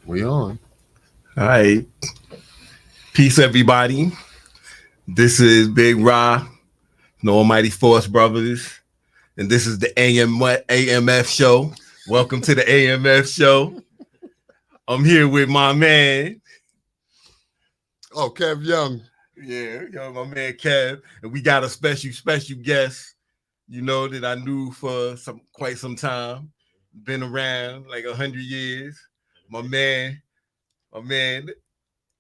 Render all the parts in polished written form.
We on. All right. Peace, everybody. This is Big Ra, the Almighty Force Brothers, and this is the AMF show. Welcome to the AMF show. I'm here with my man. Oh, Kev Young. My man Kev, and we got a special guest. That I knew for quite some time, been around like 100 years. My man, my man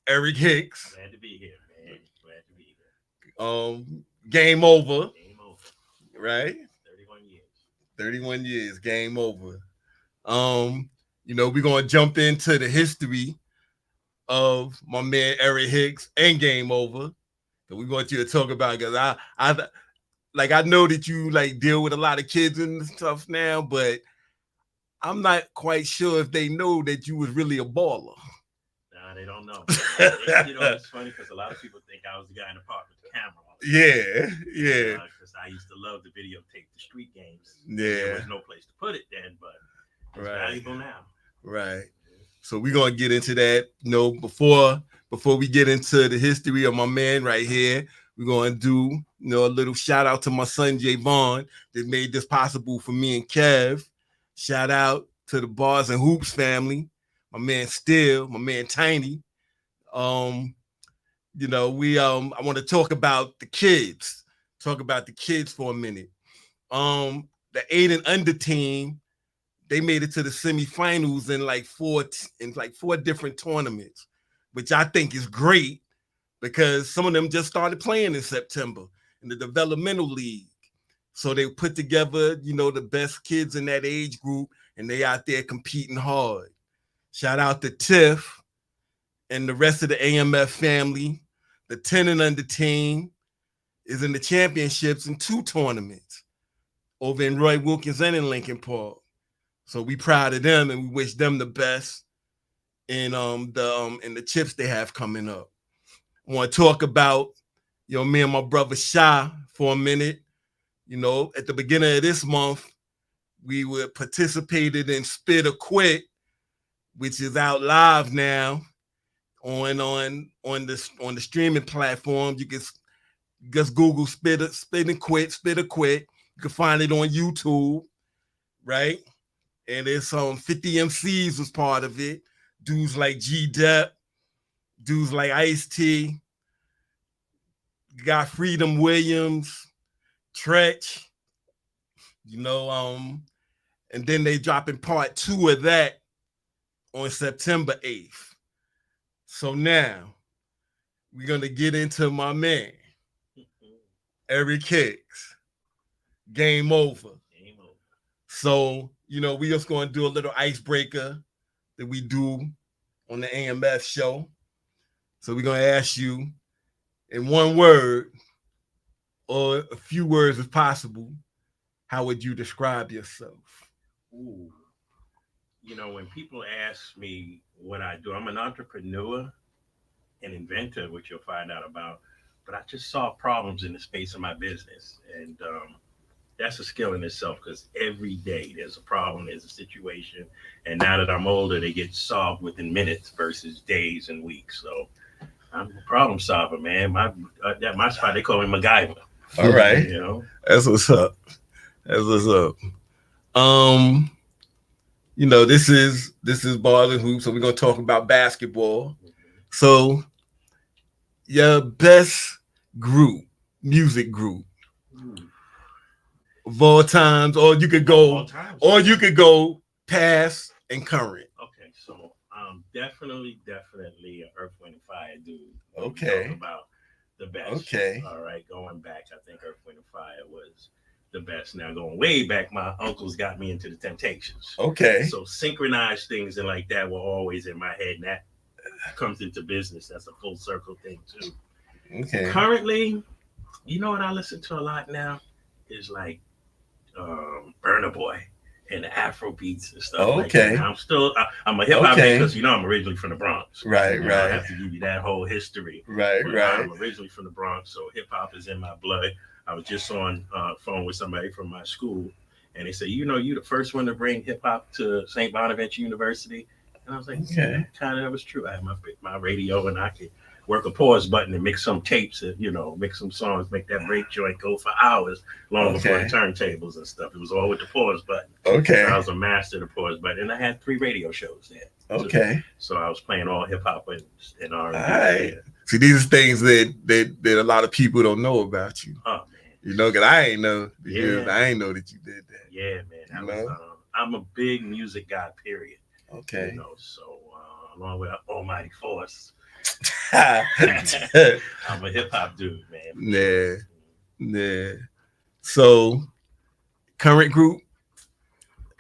Eric Hicks. Glad to be here, man. Glad to be here. Game over, Game over. right? 31 years. 31 years, game over. We're gonna jump into the history of my man Eric Hicks and game over. That we want you to talk about because I know that you like deal with a lot of kids and stuff now, but I'm not quite sure if they know that you was really a baller. Nah, they don't know. It's funny because a lot of people think I was the guy in the park with the camera on. Yeah. Because I used to love to videotape the street games. Yeah. There was no place to put it then, but it's valuable now. Right. So we're gonna get into that. Before we get into the history of my man right here, we're gonna do a little shout out to my son Javon that made this possible for me and Kev. Shout out to the Bars and Hoops family, my man Still, my man Tiny. I want to talk about the kids. Talk about the kids for a minute. The 8 and under team, they made it to the semifinals in four different tournaments, which I think is great because some of them just started playing in September in the developmental league. So they put together, the best kids in that age group, and they out there competing hard. Shout out to Tiff and the rest of the AMF family. The 10 and under team is in the championships in 2 tournaments over in Roy Wilkins and in Lincoln Park. So we proud of them and we wish them the best in the chips they have coming up. I want to talk about me and my brother Shy for a minute. At the beginning of this month, we were participated in Spit or Quit, which is out live now on the streaming platform. You can just Google Spit and Quit. You can find it on YouTube, right? And it's 50 MCs was part of it. Dudes like G Dep, dudes like Ice-T, got Freedom Williams, Tretch, and then they dropping part 2 of that on September 8th. So now we're gonna get into my man, Eric Hicks. Game over. So, we just going to do a little icebreaker that we do on the AMF show. So we're going to ask you in one word or a few words if possible, how would you describe yourself? Ooh. When people ask me what I do, I'm an entrepreneur, an inventor, which you'll find out about, but I just solve problems in the space of my business. And, that's a skill in itself because every day there's a problem, there's a situation. And now that I'm older, they get solved within minutes versus days and weeks. So I'm a problem solver, man. My spot, they call me MacGyver. All right. That's what's up. This is Ball and Hoops, so we're gonna talk about basketball. So your best music group. Of all times, or you could go past and current. Okay, so definitely Earth, Wind, and Fire, dude. Okay. About the best. Okay. All right, going back, I think Earth, Wind, and Fire was the best. Now going way back, my uncles got me into the Temptations. Okay. So synchronized things and like that were always in my head, and that comes into business. That's a full circle thing too. Okay. Currently, what I listen to a lot now is like Burna Boy and the Afro beats and stuff. Okay. Like that. I'm a hip hop man because I'm originally from the Bronx. Right. I have to give you that whole history. Right. I'm originally from the Bronx, so hip hop is in my blood. I was just on phone with somebody from my school, and they said, you the first one to bring hip hop to St. Bonaventure University. And I was like, Okay. kind of that was true. I had my radio, and I could work a pause button and mix some tapes, and mix some songs, make that break joint go for hours long before the turntables and stuff. It was all with the pause button. Okay. So I was a master of the pause button, and I had 3 radio shows there. Okay. So I was playing all hip hop and R&B. All right. See, these are things that a lot of people don't know about you. Oh man. Because I ain't know. Yeah. I ain't know that you did that. Yeah, man. I'm a big music guy. Period. Okay. So along with Almighty Force, I'm a hip hop dude, man. Yeah. So, current group.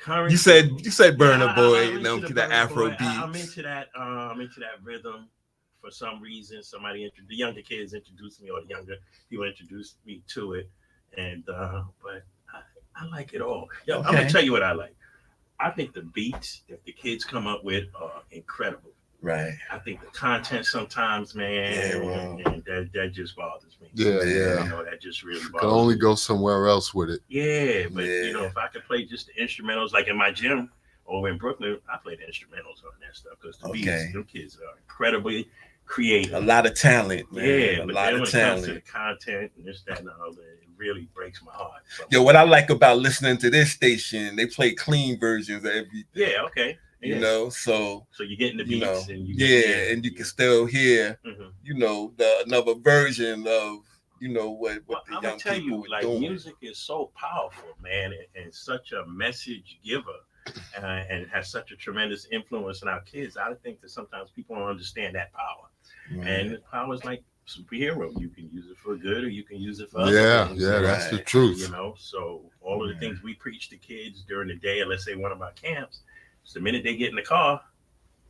You said Burna Boy, the Afro beats. I'm into that. I'm into that rhythm. For some reason, the younger kids introduced me, or the younger people introduced me to it, and but I like it all. Yeah, okay. I'm gonna tell you what I like. I think the beats that the kids come up with are incredible. Right. I think the content sometimes, man, and that just bothers me. Yeah. That just really bothers me. You can only go somewhere else with it. Yeah, but if I could play just the instrumentals, like in my gym over in Brooklyn, I play the instrumentals on that stuff because the beats, them kids are incredibly creative. A lot of talent, man. Yeah, a but lot then of when talent. it comes to the content and this, that, and all that, it really breaks my heart. So, Yo, what I like about listening to this station, they play clean versions of everything. Yeah, okay. Yeah. So you're getting the beats, and and you can still hear, another version of, what the young people are doing. Music is so powerful, man, and such a message giver, and has such a tremendous influence on our kids. I think that sometimes people don't understand that power, and the power is like superhero. You can use it for good, or you can use it for other things. Yeah, that's the truth. So all of the things we preach to kids during the day, and let's say one of our camps, the minute they get in the car,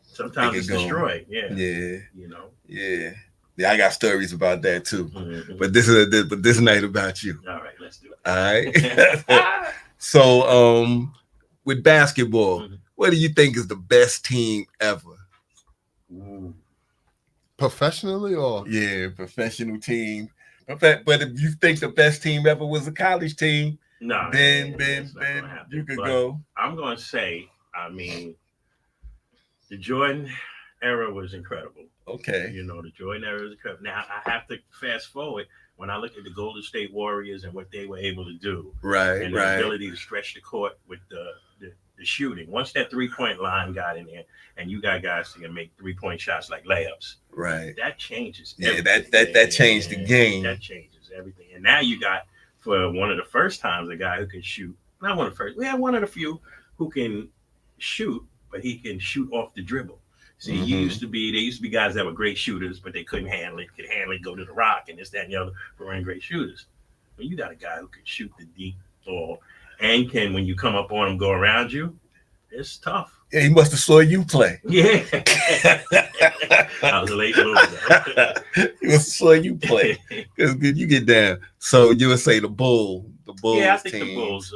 sometimes it's destroyed. Yeah. Yeah, I got stories about that too. Mm-hmm. But this night about you. All right, let's do it. All right. So with basketball, what do you think is the best team ever? Ooh. Professionally or? Yeah, professional team. But if you think the best team ever was a college team, then you could go. I'm gonna say, the Jordan era was incredible. Okay. The Jordan era was incredible. Now, I have to fast forward when I look at the Golden State Warriors and what they were able to do. Right, and the ability to stretch the court with the shooting. Once that 3-point line got in there, and you got guys who can make 3-point shots like layups. Right. That changes everything. That changed the game. That changes everything. And now you got, for one of the first times, a guy who can shoot. Not one of the first. We have one of the few who can shoot, but he can shoot off the dribble. See, there used to be guys that were great shooters, but they couldn't handle it, go to the rock, and this, that, and the other, but weren't great shooters. But you got a guy who can shoot the deep ball and can, when you come up on him, go around you. It's tough. Yeah, he must have saw you play. Yeah. I was a late bloomer. He must have saw you play. Because you get down. So you would say the Bulls. Yeah, I think teams, the Bulls.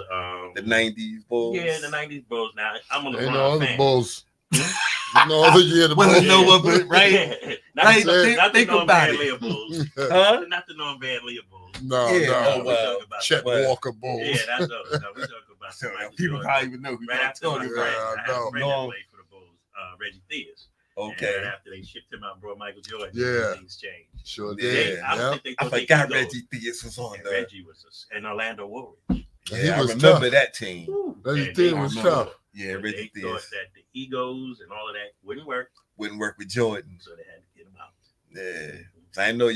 The 90s Bulls. Yeah, the 90s Bulls. Now, I'm a LeBron Ain't no other fan. Bulls. No other year the Bulls. No other, right? Not think the about it. Bulls. Huh? Not the non-bad Leah Bulls. No. Chet Walker Bulls. Yeah, that's those. No, we talk about so people probably even know who right after my friend. I had a friend that played for the Bulls, Reggie Theus. Okay. And after they shipped him out, brought Michael Jordan, things changed. Sure did. I forgot Reggie Theus was on there. Reggie was and Orlando Woolridge. Yeah, I remember that team. That team was tough. Yeah, Reggie Theus. They thought that the egos and all of that wouldn't work with Jordan. So they had to get him out. Yeah. So I know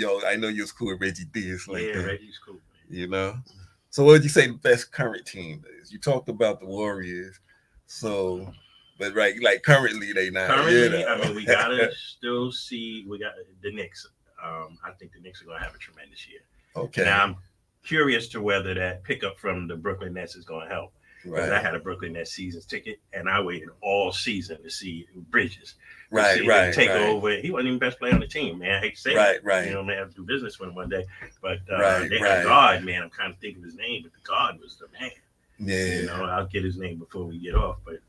you was cool with Reggie Theus like that. Reggie's cool, man. So what would you say the best current team is? You talked about the Warriors. So but like currently they not. Currently, we gotta still see. We got the Knicks. I think the Knicks are gonna have a tremendous year. Okay. Now I'm curious to whether that pickup from the Brooklyn Nets is gonna help. Right. I had a Brooklyn Nets season ticket, and I waited all season to see Bridges. Take over. He wasn't even best player on the team, man. I hate to say it. Right. Man, I have to do business with him one day. But they had a guard, man. I'm kind of thinking of his name, but the guard was the man. Yeah. I'll get his name before we get off. But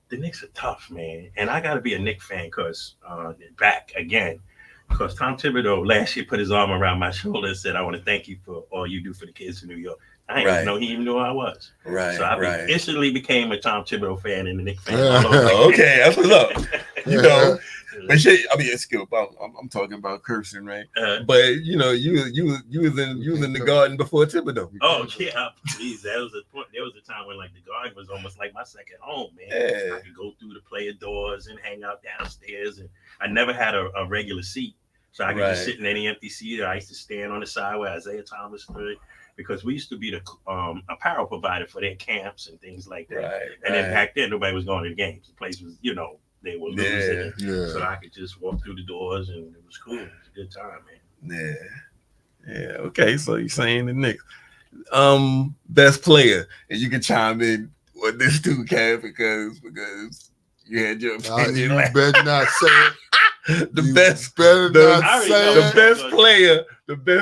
the Knicks are tough, man. And I got to be a Knicks fan because back again. Because Tom Thibodeau last year put his arm around my shoulder and said, I want to thank you for all you do for the kids in New York. I didn't even know he even knew who I was. Right. So I instantly became a Tom Thibodeau fan and a Knicks fan. Okay, that's what's up. You know, but shit, I mean, it's good. I'm talking about cursing, right? But you know, you was in the Garden before Thibodeau. Oh yeah, please. That was the point. There was a time when like the Garden was almost like my second home, man. Yeah. I could go through the player doors and hang out downstairs, and I never had a regular seat, so I could just sit in any empty seat. I used to stand on the side where Isaiah Thomas stood. Because we used to be the apparel provider for their camps and things like that. And then back then, nobody was going to the games. The place was, you know, they were losing. Yeah. So I could just walk through the doors and it was cool. It was a good time, man. Yeah. Okay, so you're saying the Knicks. Best player. And you can chime in on this too, Kev, because you had your opinion. You better not say it. The best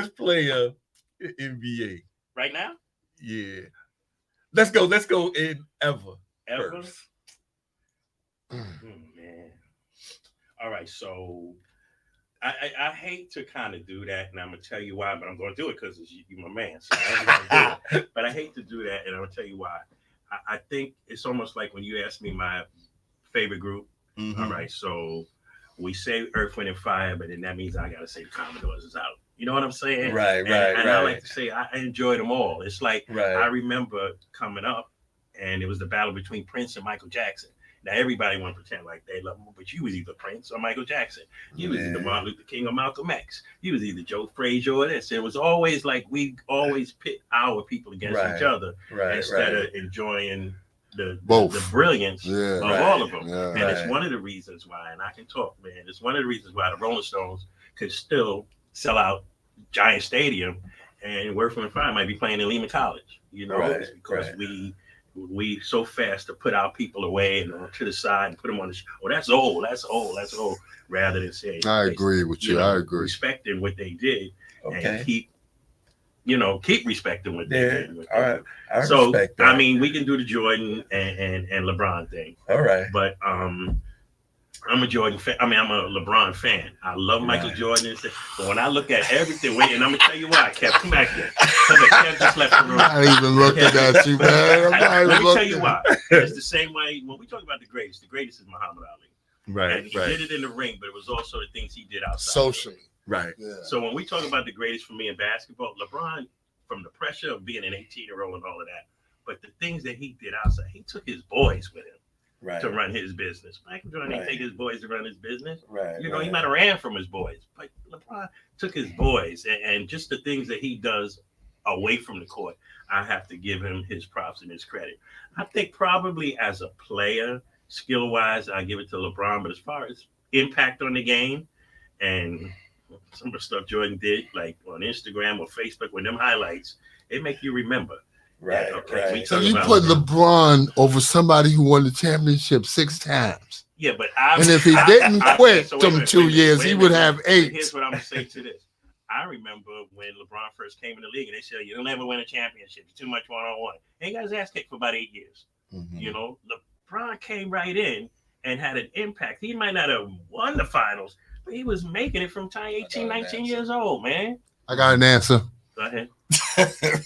player in NBA. Right now? Yeah. Let's go in ever. First. Man. All right, so I hate to kind of do that, and I'm gonna tell you why, but I'm gonna do it because you're my man. So I ain't gonna do it. But I hate to do that, and I'm gonna tell you why. I think it's almost like when you ask me my favorite group. All right, so we say Earth, Wind, and Fire, but then that means I gotta say the Commodores is out. You know what I'm saying? Right. And I like to say I enjoyed them all. It's like I remember coming up, and it was the battle between Prince and Michael Jackson. Now everybody want to pretend like they love him, but you was either Prince or Michael Jackson. You was either Martin Luther King or Malcolm X. You was either Joe Frazier or this. It was always like we always pit our people against each other instead of enjoying the brilliance of all of them. And it's one of the reasons why, and I can talk, man. It's one of the reasons why the Rolling Stones could still sell out Giant Stadium, and Earth, Wind, and Fire might be playing in Lehman College. You know, it's because we so fast to put our people away and to the side and put them on the that's old, rather than saying I agree with you. I agree. Respecting what they did and keep respecting what they did. All right. I mean, we can do the Jordan and LeBron thing. All right. But I'm a Jordan fan. I mean, I'm a LeBron fan. I love Michael Jordan. But when I look at everything, and I'm gonna tell you why, Kev, come back here. Kev just left the room. I'm not even looking at you, man. Let me tell you why. It's the same way when we talk about the greatest is Muhammad Ali. Right. And he did it in the ring, but it was also the things he did outside. Socially. Right. Yeah. So when we talk about the greatest for me in basketball, LeBron, from the pressure of being an 18-year-old and all of that, but the things that he did outside, he took his boys with him. To run his business. Michael Jordan didn't take his boys to run his business. You know, he might have ran from his boys, but LeBron took his boys and just the things that he does away from the court. I have to give him his props and his credit. I think probably as a player, skill-wise, I give it to LeBron, but as far as impact on the game and some of the stuff Jordan did, like on Instagram or Facebook with them highlights, it make you remember. Right. So you put LeBron over somebody who won the championship 6 times. Yeah, but and if he didn't quit them 2 years, he would have 8. Here's what I'm gonna say to this. I remember when LeBron first came in the league, and they said you'll never win a championship. It's too much one-on-one. And he got his ass kicked for about 8 years. You know, LeBron came right in and had an impact. He might not have won the finals, but he was making it from time 18, 19 years old, man. I got an answer. Go ahead.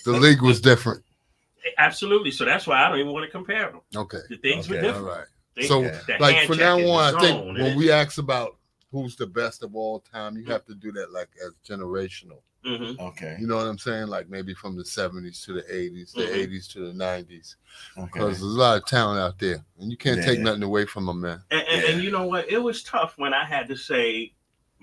The league was different. Absolutely. So that's why I don't even want to compare them. Okay. The things were different. All right. So, like, from now on, I think when we ask about who's the best of all time, you have to do that like as generational. Okay. You know what I'm saying? Like maybe from the 70s to the 80s, the 80s to the 90s. Because there's a lot of talent out there, and you can't take nothing away from them, man. And you know what? It was tough when I had to say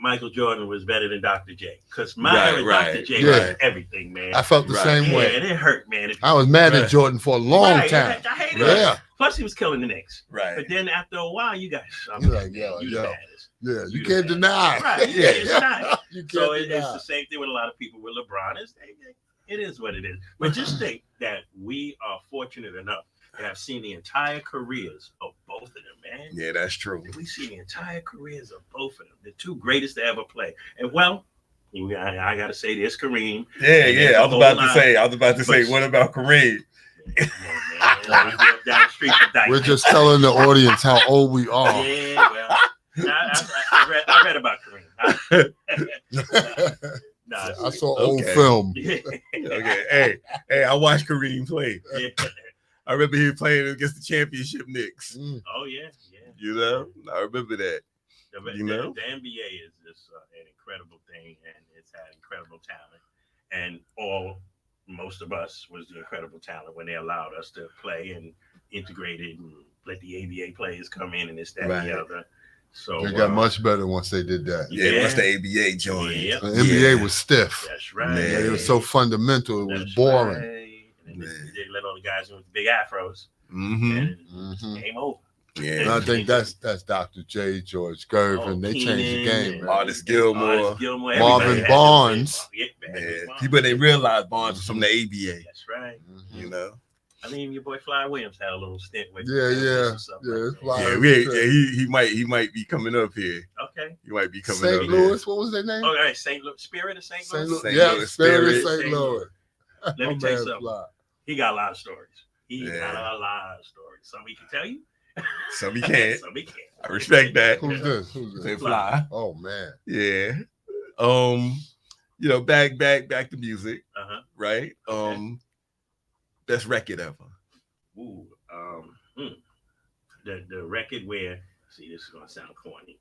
Michael Jordan was better than Dr. J, because Dr. J was everything, man. I felt the same way. And it hurt, man. I was mad at Jordan for a long time. I hated him. Plus, he was killing the Knicks. Right. But then after a while, you guys, you're like, you can't deny. Right. You can't deny. So it's the same thing with a lot of people with LeBron. It is what it is. But just think that we are fortunate enough to have seen the entire careers of both of them, man. Yeah, that's true. We see the entire careers of both of them, the 2 greatest to ever play. And well, I got to say this, Kareem. Yeah. I was about to say, what about Kareem? We're just telling the audience how old we are. Yeah, well, I read about Kareem. Nah, I saw Okay. old film. Okay. Hey, I watched Kareem play. Yeah. I remember him playing against the championship Knicks. Mm. Oh yeah. You know, I remember that. You know? The NBA is just an incredible thing, and it's had incredible talent. And most of us was the incredible talent when they allowed us to play and integrate it and let the ABA players come in and this, that, and the other. So They got much better once they did that. Yeah, once the ABA joined. Yep. The NBA was stiff. That's right. Man. It was so fundamental. It was That's boring. Right. And then they let all the guys in with the big afros, Mm-hmm. and it's game over. Yeah. And I think that's Dr. J, George Gervin. They changed the game, man. Artist Gilmore. Marvin Barnes. People didn't realize Barnes was from the ABA. That's right. You know. I mean, your boy Fly Williams had a little stint with. Yeah. He might be coming up here. Okay. He might be coming St. up Louis, what was their name? All right, St. Louis, Spirit of St. Louis. Louis Spirit of Spirit. St. Louis. Let me tell you something. Fly. He got a lot of stories. He Yeah. got a lot of stories. Some he can tell you. Some he can't. Some he can't. I respect that. Who's this? Say Fly. Oh man. Yeah. You know, back to music, right? Best record ever. Ooh, the record where, see, this is gonna sound corny,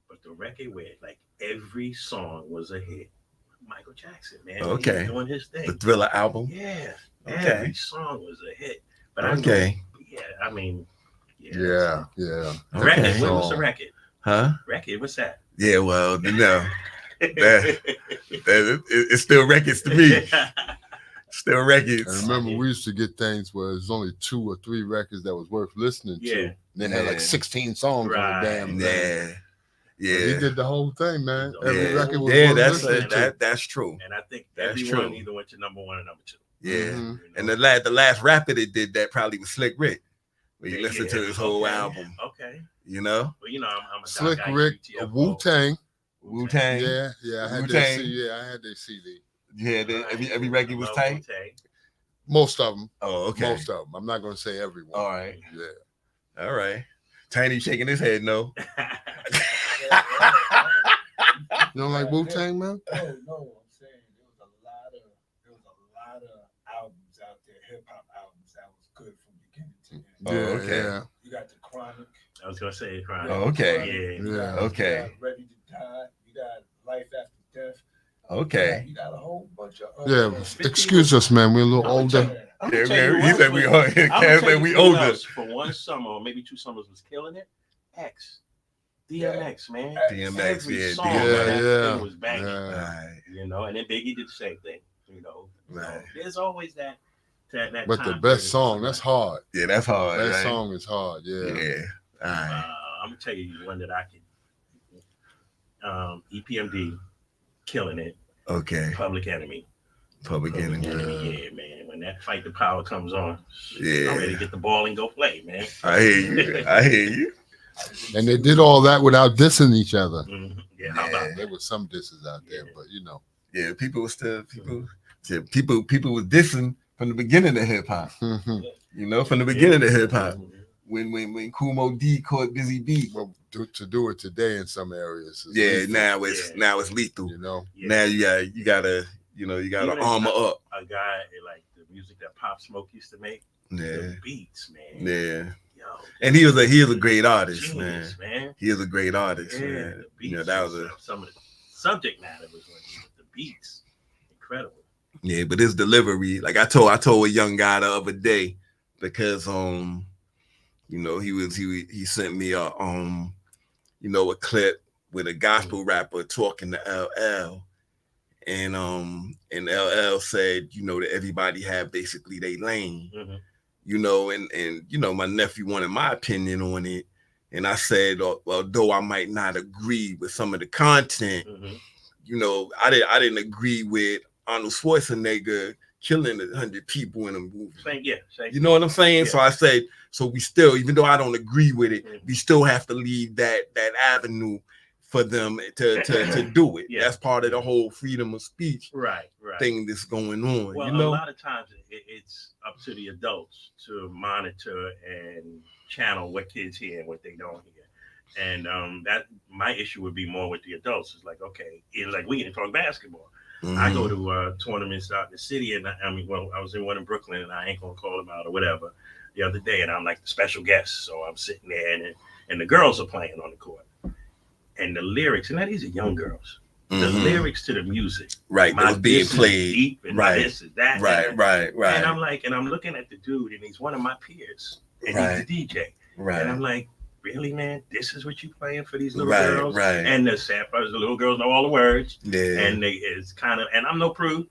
but the record where like every song was a hit. Michael Jackson, man. Okay. He was doing his thing. The Thriller album. Yeah. Okay. Every song was a hit. But Okay. I mean, Yeah. Record. Okay. What's the record? Huh? Record. What's that? Yeah, well, you know, it's still records to me. Still records. And remember, we used to get things where there's only 2 or 3 records that was worth listening to. Yeah. And they had like 16 songs on the damn thing. Yeah. He did the whole thing, man. Yeah. Every record was worth listening to. that's true. And I think That's everyone true. either went to number 1 or number 2. Yeah. Mhm. And the last rapper that did that probably was Slick Rick. When you listen to his whole album. Okay. You know? Well, you know, I'm a Slick Doc Rick, ITFO. Wu-Tang. Wu-Tang. Yeah, I had Wu-Tang. their CD. Yeah, every record was tight. Wu-Tang. Most of them. Oh, okay. Most of them. I'm not going to say everyone. All right. Yeah. All right. Tiny shaking his head, no. You don't like Wu-Tang, man? No, I'm saying there was a lot of albums out there, hip hop albums that was good from beginning to end. Oh, okay. Yeah. You got the Chronic. I was gonna say Chronic. Oh, okay. Yeah. Yeah. Okay. You got Ready to Die. You got Life After Death. Okay. You got a whole bunch of Yeah. Excuse us, man. We're a little older. I'm Yeah, gonna tell you man, he what said we was- Cam I'm gonna said tell we you who older. else for one summer or maybe 2 summers was killing it. X. DMX, man. DMX, Every yeah, song DMX. on that Yeah, thing was banging. Right. You know, and then Biggie did the same thing. You know, Right. So there's always that. But the best song, that's hard. Yeah, that's hard. That right? song is hard. Yeah. Yeah. All right. I'm gonna tell you one that I can. EPMD, killing it. Okay. Public Enemy. Public Enemy. Yeah, man. When that Fight the Power comes on, Yeah. I'm ready to get the ball and go play, man. I hear you. And they did all that without dissing each other. Mhm. Yeah, how about There were some disses out there, but you know. Yeah, people was still people was dissing from the beginning of hip hop. You know, from the beginning of hip hop. When Kumo D caught Busy Beat. Well, to do it today in some areas. is Yeah, lethal, now it's lethal. you know. Yeah. Now you gotta Even armor up. A guy like the music that Pop Smoke used to make. Yeah. The beats, man. Yeah. Yo, And he was a great artist, genius, man. He is a great artist, Yeah, man. the beats. You know, that was a some of the subject matter was the beats. Incredible. yeah, but his delivery, like I told a young guy the other day, because you know, he sent me a a clip with a gospel rapper talking to LL, and LL said, you know, that everybody have basically their lane. Mm-hmm. You know, and you know, my nephew wanted my opinion on it. And I said, although I might not agree with some of the content, you know, I didn't agree with Arnold Schwarzenegger killing 100 people in a movie. Same. You know what I'm saying? Yeah. So I said, so we still, even though I don't agree with it, we still have to leave that avenue for them to do it. Yeah. That's part of the whole freedom of speech Right. thing that's going on. Well, you know, a lot of times it's up to the adults to monitor and channel what kids hear and what they don't hear. And that my issue would be more with the adults. It's like, okay, it's like we can talk basketball. I go to tournaments out in the city, and I was in one in Brooklyn, and I ain't gonna call them out or whatever the other day, and I'm like the special guest, so I'm sitting there, and the girls are playing on the court, and the lyrics, and now these are young girls. The lyrics to the music, right, that was being played, deep and right, this is that, right. And I'm like, and I'm looking at the dude, and he's one of my peers, and he's the DJ, right. And I'm like, really, man, this is what you playing for these little right, girls, right. And the sad part is the little girls know all the words, yeah, and it's kind of, and I'm no prude,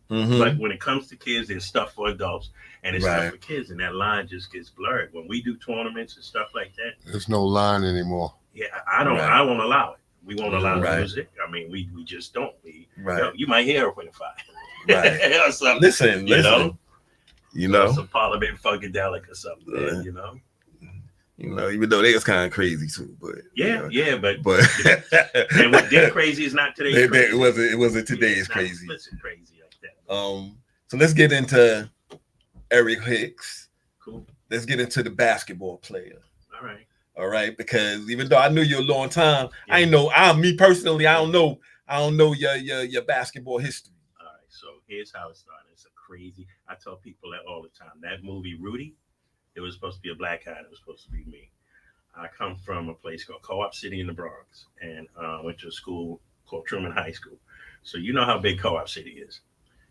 but when it comes to kids, there's stuff for adults, and it's stuff for kids, and that line just gets blurred when we do tournaments and stuff like that. There's no line anymore. Yeah, I won't allow it. We won't allow music. I mean, we just don't. You might hear it when it fire. Or something. Listen. You know, some Parliament Funkadelic or something. You know, even though they was kind of crazy too, but but and what they're crazy is not today's crazy. It wasn't today's crazy. Listen, crazy like that. So let's get into Eric Hicks. Cool. Let's get into the basketball player. All right, because even though I knew you a long time, I don't know your basketball history. All right, so here's how it started. It's a crazy. I tell people that all the time. That movie Rudy, it was supposed to be a black guy. It was supposed to be me. I come from a place called Co-op City in the Bronx, and went to a school called Truman High School. So you know how big Co-op City is.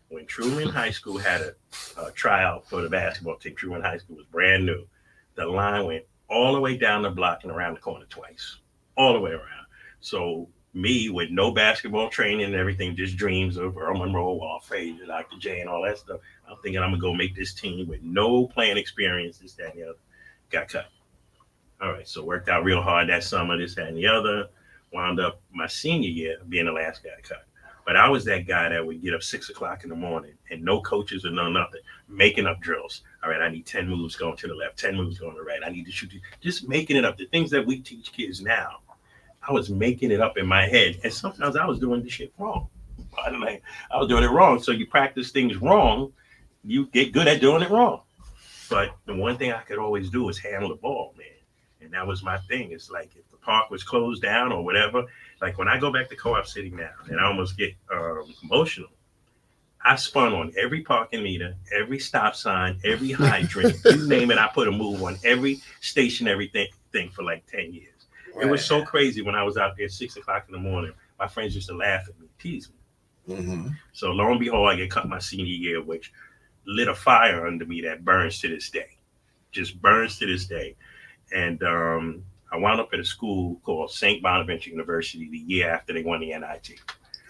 When Truman High School had a tryout for the basketball team, Truman High School was brand new. The line went all the way down the block and around the corner twice, all the way around. So me with no basketball training and everything, just dreams of Earl Monroe, Walt Frazier, Dr. J, and all that stuff. I'm thinking I'm gonna go make this team with no playing experience, this, that, and the other. Got cut. All right, so worked out real hard that summer, this, that, and the other. Wound up my senior year being the last guy cut. But I was that guy that would get up 6 o'clock in the morning and no coaches or nothing, making up drills. All right, I need 10 moves going to the left, 10 moves going to the right. I need to shoot, just making it up. The things that we teach kids now, I was making it up in my head. And sometimes I was doing the shit wrong. I was doing it wrong. So you practice things wrong, you get good at doing it wrong. But the one thing I could always do is handle the ball, man. And that was my thing. It's like if the park was closed down or whatever, like when I go back to Co-op City now, and I almost get emotional, I spun on every parking meter, every stop sign, every hydrant, you name it, I put a move on every stationary thing for like 10 years. Right. It was so crazy when I was out there at 6 o'clock in the morning. My friends used to laugh at me, tease me. So lo and behold, I get cut my senior year, which lit a fire under me that burns to this day. Just burns to this day. And I wound up at a school called St. Bonaventure University the year after they won the NIT.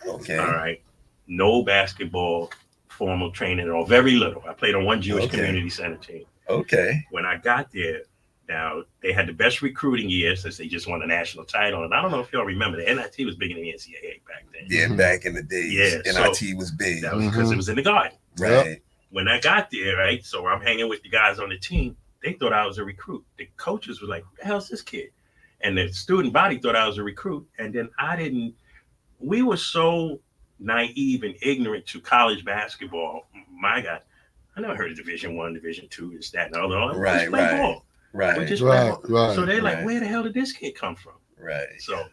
Okay. All right. No basketball formal training at all. Very little. I played on one Jewish community center team. Okay. When I got there, now they had the best recruiting year since they just won a national title. And I don't know if y'all remember, the NIT was big in the NCAA back then. Yeah, back in the days. Yeah, NIT was big. That was because it was in the Garden. Right. When I got there, right, so I'm hanging with the guys on the team. They thought I was a recruit. The coaches were like, who the hell's this kid? And the student body thought I was a recruit. And then we were so naive and ignorant to college basketball. My God, I never heard of Division I, Division II, this, that, and all that. Right. We just play ball. So they're like, where the hell did this kid come from? Right. So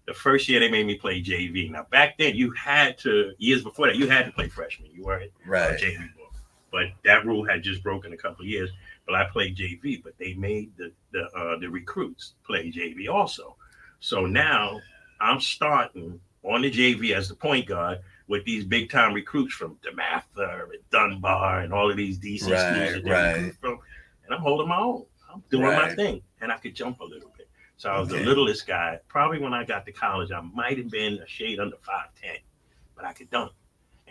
the first year they made me play JV. Now back then years before that, you had to play freshman. You weren't JV ball. But that rule had just broken a couple of years. But I played JV, but they made the recruits play JV also. So now I'm starting on the JV as the point guard with these big time recruits from DeMatha and Dunbar and all of these DC schools that they recruit from. And I'm holding my own. I'm doing my thing. And I could jump a little bit. So I was the littlest guy. Probably when I got to college, I might have been a shade under 5'10", but I could dunk.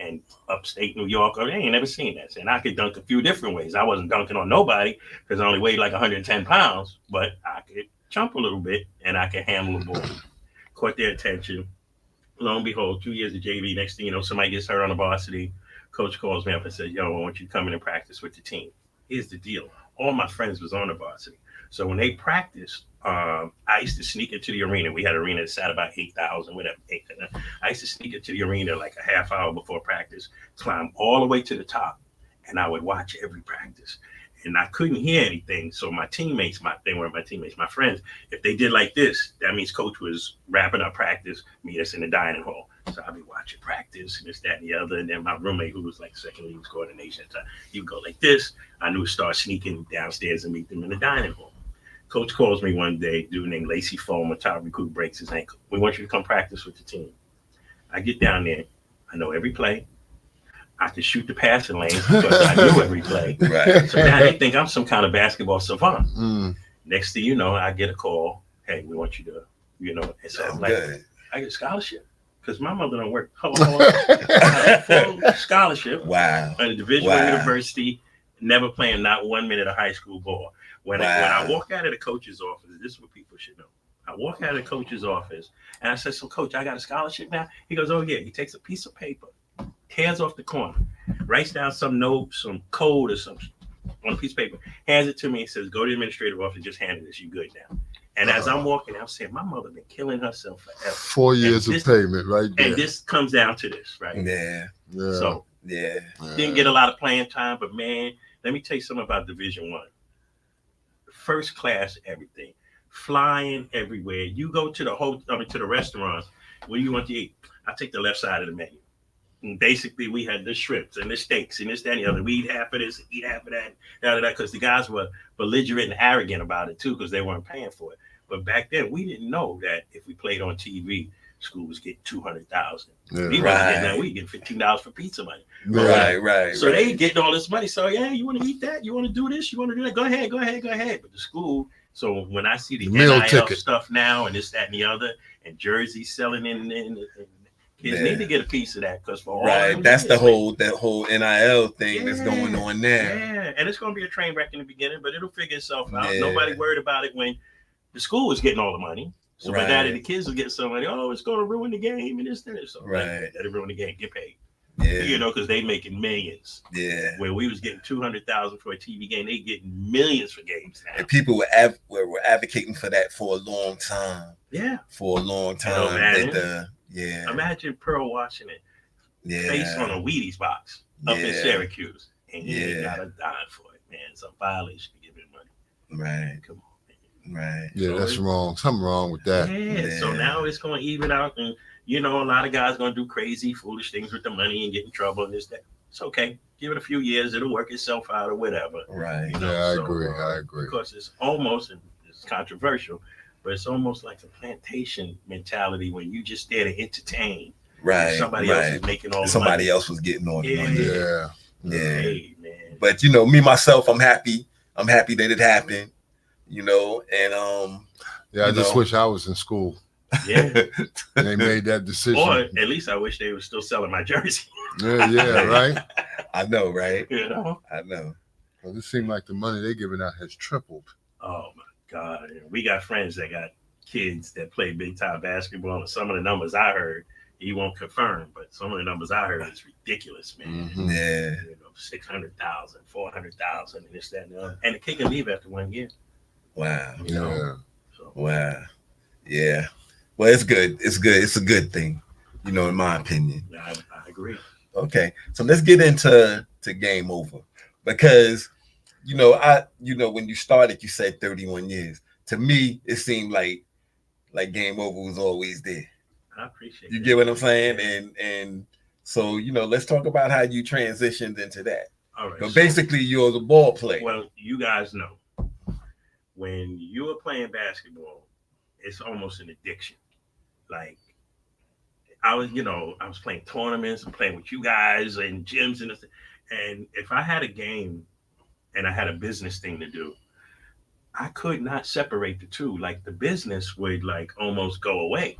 And upstate New York, they ain't never seen that. And I could dunk a few different ways. I wasn't dunking on nobody because I only weighed like 110 pounds, but I could jump a little bit and I could handle the ball. Caught their attention. Lo and behold, 2 years of JV. Next thing you know, somebody gets hurt on the varsity. Coach calls me up and says, yo, I want you to come in and practice with the team. Here's the deal. All my friends was on the varsity. So when they practiced, I used to sneak into the arena. We had an arena that sat about 8,000, whatever. I used to sneak into the arena like a half hour before practice, climb all the way to the top, and I would watch every practice. And I couldn't hear anything. So my teammates, my friends, if they did like this, that means coach was wrapping up practice, meet us in the dining hall. So I'll be watching practice and this, that, and the other. And then my roommate, who was like second league coordination at the time, he would go like this. I knew to start sneaking downstairs and meet them in the dining hall. Coach calls me one day, dude named Lacey Foam, a top recruit, breaks his ankle. We want you to come practice with the team. I get down there. I know every play. I can shoot the passing lanes because I knew every play. Right. So now they think I'm some kind of basketball savant. Next thing you know, I get a call. Hey, we want you to, and so I'm like, I get a scholarship because my mother don't work. Full scholarship. Wow. At a Division I university, never playing not 1 minute of high school ball. When I walk out of the coach's office, this is what people should know. I walk out of the coach's office and I said, so coach, I got a scholarship now? He goes, oh yeah. He takes a piece of paper, tears off the corner, writes down some note, some code or something on a piece of paper, hands it to me and says, go to the administrative office, just hand it this, you good now. And as I'm walking, I'm saying, my mother been killing herself forever. 4 years of payment right there. And this comes down to this, right? Yeah. So didn't get a lot of playing time, but man, let me tell you something about Division I. First class everything. Flying everywhere. You go to the restaurants, what do you want to eat? I take the left side of the menu. And basically, we had the shrimps and the steaks and this, that, and the other. We eat half of this, eat half of that, because the guys were belligerent and arrogant about it too, because they weren't paying for it. But back then, we didn't know that if we played on TV, school was getting $200,000. We getting $15 for pizza money. Right. So they getting all this money. So yeah, you want to eat that? You want to do this? You want to do that? Go ahead. But the school. So when I see the NIL stuff now and this, that, and the other, and jerseys selling in kids need to get a piece of that because for all that's the whole NIL thing that's going on there. Yeah, and it's going to be a train wreck in the beginning, but it'll figure itself out. Nobody worried about it when the school was getting all the money. So by that, the kids will get some money. Oh, it's going to ruin the game and this, that. So let it ruin the game. Get paid. Yeah. Because they making millions. Yeah. Where we was getting $200,000 for a TV game, they getting millions for games now. And people were advocating for that for a long time. Yeah. For a long time. Imagine Pearl watching it. Face on a Wheaties box up in Syracuse. And he ain't got a dime for it, man. It's a violation to give him money. Right. Come on, man. Right. Yeah, that's wrong. Something wrong with that. Yeah. So now it's going to even out and a lot of guys going to do crazy, foolish things with the money and get in trouble and this, that. It's okay. Give it a few years. It'll work itself out or whatever. Right. I agree. Because it's almost, and it's controversial, but it's almost like a plantation mentality when you just there to entertain. Right. Somebody else is making all the money. Somebody else was getting all the money. Yeah. Hey, man. But, me, myself, I'm happy. I'm happy that it happened, and I just wish I was in school. Yeah. And they made that decision. Or at least I wish they were still selling my jersey. Yeah, right? I know, right? I know. Well, it seems like the money they're giving out has tripled. Oh, my God. We got friends that got kids that play big-time basketball, and some of the numbers I heard, he won't confirm, but some of the numbers I heard is ridiculous, man. Mm-hmm. Yeah. 600,000, 400,000, and this, that, and the other. And the kid can leave after 1 year. Wow. So. Wow. Yeah. Well, it's good. It's good. It's a good thing, in my opinion. I agree. Okay. So let's get into Game Over. Because, when you started, you said 31 years. To me, it seemed like Game Over was always there. I appreciate you get what I'm saying? And so, let's talk about how you transitioned into that. All right. But basically, you're the ball player. Well, you guys know, when you are playing basketball, it's almost an addiction. Like, I was playing tournaments and playing with you guys and gyms and if I had a game and I had a business thing to do, I could not separate the two. Like, the business would almost go away.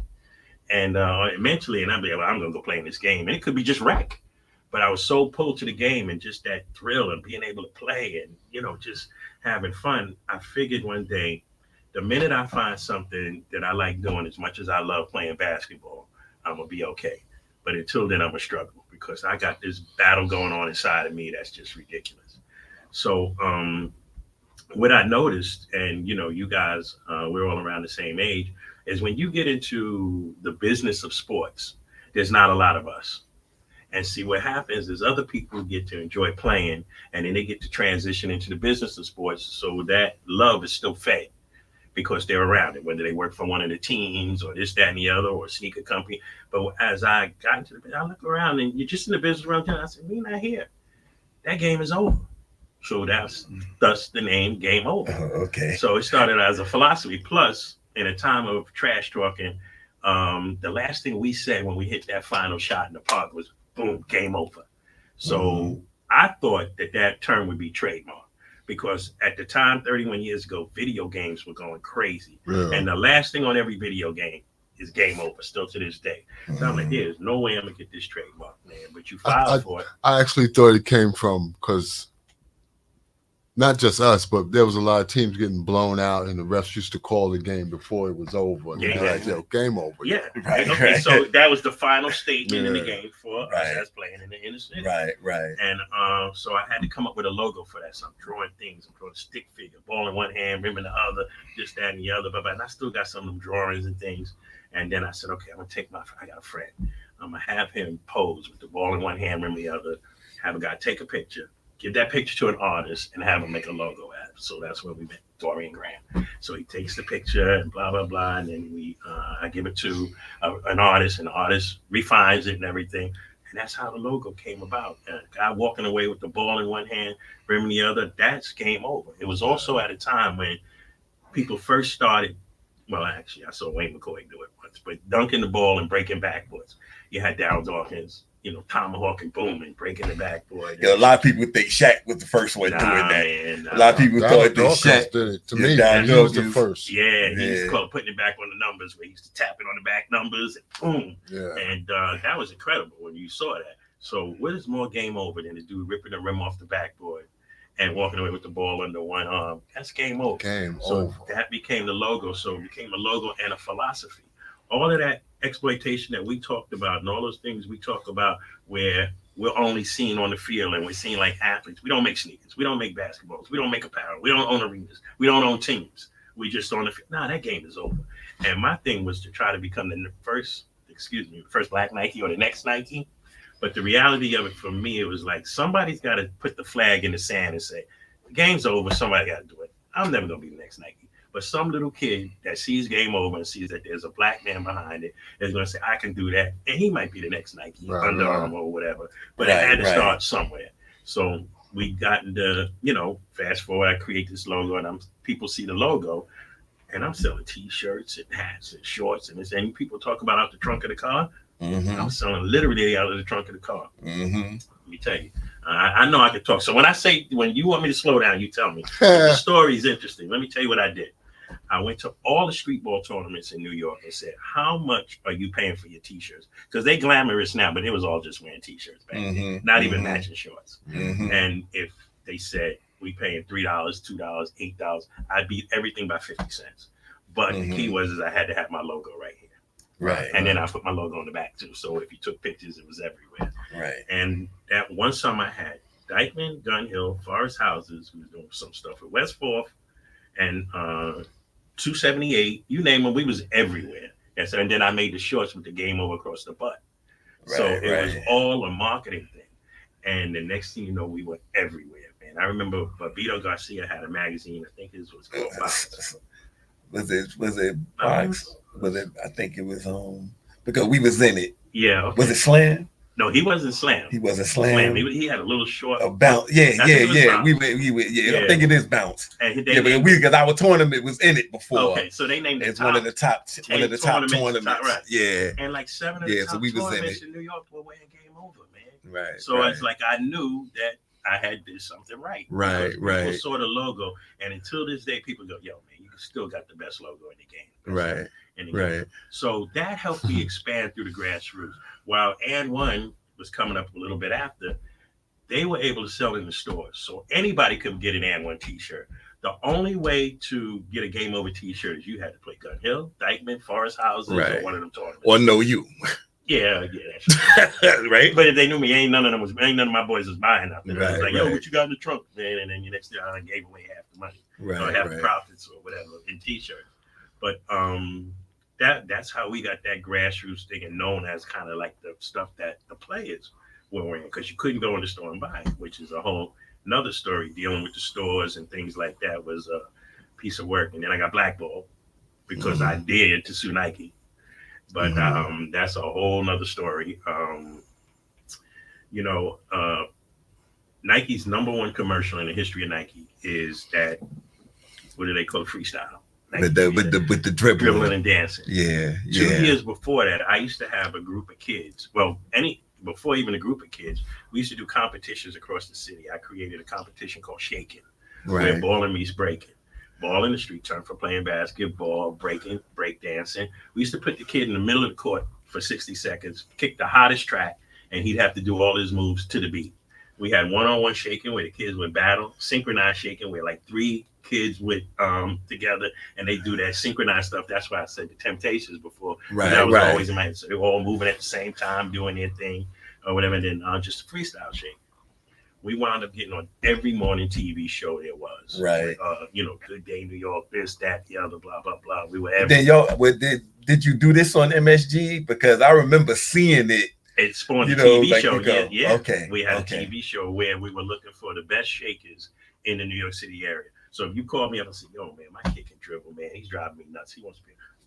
And mentally, and I'd be like, I'm going to go play in this game. And it could be just rec. But I was so pulled to the game and just that thrill and being able to play and, just having fun. I figured one day, the minute I find something that I like doing as much as I love playing basketball, I'm going to be okay. But until then, I'm going to struggle because I got this battle going on inside of me that's just ridiculous. So what I noticed, and, you guys, we're all around the same age, is when you get into the business of sports, there's not a lot of us. And see, what happens is other people get to enjoy playing, and then they get to transition into the business of sports. So that love is still fed. because they're around it, whether they work for one of the teams or this, that, and the other, or a sneaker company. But as I got into the business, I look around and you're just in the business around town. I said, we not here. That game is over. So that's thus the name Game Over. Okay. So it started as a philosophy. Plus, in a time of trash talking, the last thing we said when we hit that final shot in the park was, boom, game over. So I thought that term would be trademarked because at the time, 31 years ago, video games were going crazy. Yeah. And the last thing on every video game is game over, still to this day. So I'm like, there's no way I'm going to get this trademark, man. But you filed for it. I actually thought it came from because not just us, but there was a lot of teams getting blown out, and the refs used to call the game before it was over. And they'd be like, yo, game over. Yeah. Right, Okay, right. so that was the final statement in the Yeah. game for us Right. that's playing in the inner city. Right. And so I had to come up with a logo for that. So I'm drawing things. I'm drawing a stick figure, ball in one hand, rim in the other, this, that, and the other. But and I still got some of them drawings and things. And then I said, okay, I'm going to take I got a friend. I'm going to have him pose with the ball in one hand, rim in the other, have a guy take a picture, give that picture to an artist, and have him make a logo out. So that's where we met Dorian Graham. So he takes the picture and blah, blah, blah. And then I give it to an artist, and the artist refines it and everything. And that's how the logo came about. A guy walking away with the ball in one hand, rim in the other, that's game over. It was also at a time when people first started, well, actually, I saw Wayne McCoy do it once, but dunking the ball and breaking backboards. You had Darryl Dawkins, tomahawk and boom and breaking the backboard. Yeah, a lot of people think Shaq was the first one doing that. Man, A lot of people thought that Shaq did it. To Yeah, me, Darryl he was the Dawkins. first. Yeah, he Yeah. was putting it back on the numbers where he used to tap it on the back numbers and boom. Yeah. And that was incredible when you saw that. So what is more game over than the dude ripping the rim off the backboard and walking away with the ball under one arm? That's game over. Game So over. that became the logo. So it became a logo and a philosophy. All of that exploitation that we talked about and all those things we talk about where we're only seen on the field and we're seen like athletes. We don't make sneakers. We don't make basketballs. We don't make apparel. We don't own arenas. We don't own teams. We just on the field. Nah, that game is over. And my thing was to try to become the first black Nike or the next Nike. But the reality of it for me, it was like somebody's got to put the flag in the sand and say, the game's over. Somebody got to do it. I'm never going to be the next Nike. But some little kid that sees game over and sees that there's a black man behind it is going to say, I can do that. And he might be the next Nike, Under Armour or whatever. But it had to start somewhere. So we got into, fast forward, I create this logo and people see the logo and I'm selling T-shirts and hats and shorts. And people talk about out the trunk of the car. I'm selling literally out of the trunk of the car. Let me tell you. I know I can talk. So when you want me to slow down, you tell me. The story is interesting. Let me tell you what I did. I went to all the street ball tournaments in New York and said, how much are you paying for your T-shirts? Because they glamorous now, but it was all just wearing T-shirts back then, not even matching shorts. And if they said, we paying $3, $2, $8, I beat everything by 50 cents. But the key was I had to have my logo right here. Right. And then I put my logo on the back too. So if you took pictures, it was everywhere. Right. And that one summer I had Dykeman, Gun Hill, Forest Houses, who was doing some stuff at West Fourth, and 278, you name them, we was everywhere. And then I made the shorts with the game over across the butt. So it was all a marketing thing. And the next thing you know, we were everywhere, man. I remember Babito Garcia had a magazine. I think his was called Box. Was it Box? Was it? I think it was because we was in it. Yeah. Okay. Was it Slam? No, he wasn't Slam. He wasn't Slam. He had a little short. A bounce. Yeah. Bounce. We I think it is Bounce. And because our tournament was in it before. Okay, so they named it. It's one of the top tournaments. Right. Yeah. And like 7 of the top so we was tournaments in New York were wearing game over, man. Right. So it's like I knew that I had did something right. Right. People saw the logo, and until this day, people go, "Yo, man, you still got the best logo in the game." Right. Right. So that helped me expand through the grassroots. While And One was coming up a little bit after, they were able to sell in the stores. So anybody could get an And One t-shirt. The only way to get a game over t-shirt is you had to play Gun Hill, Dykeman, Forest Houses, or one of them tournaments. Or know you. Yeah, that's right. But if they knew me, ain't none of my boys was buying nothing. Right, I was like, yo, what you got in the trunk, man? And then the next day I gave away half the money. Or half the profits or whatever in t-shirts. But that's how we got that grassroots thing and known as kind of like the stuff that the players were wearing, because you couldn't go in the store and buy it, which is a whole another story dealing with the stores and things like that. Was piece of work, and then I got blackballed because I dared to sue Nike. But that's a whole nother story. You know, Nike's #1 commercial in the history of Nike is that, what do they call it? Freestyle. With the dribbling and dancing. Yeah. 2 years before that, I used to have a group of kids. Well, before even a group of kids, we used to do competitions across the city. I created a competition called Shaking, where balling meets breaking. Ball in the street term for playing basketball, breaking, break dancing. We used to put the kid in the middle of the court for 60 seconds, kick the hottest track, and he'd have to do all his moves to the beat. We had one-on-one shaking where the kids would battle, synchronized shaking where like 3 kids would together and they do that synchronized stuff. That's why I said the Temptations before. That was always in my head. So they were all moving at the same time, doing their thing or whatever. And then just a freestyle shake. We wound up getting on every morning TV show there was. Right. You know, Good Day New York, this, that, the other, blah, blah, blah. We were Then did you do this on MSG? Because I remember seeing it. It spawned a TV like show. Yeah. Okay. We had a TV show where we were looking for the best shakers in the New York City area. So if you call me up and say, yo, man, my kid can dribble, man. He's driving me nuts. He wants to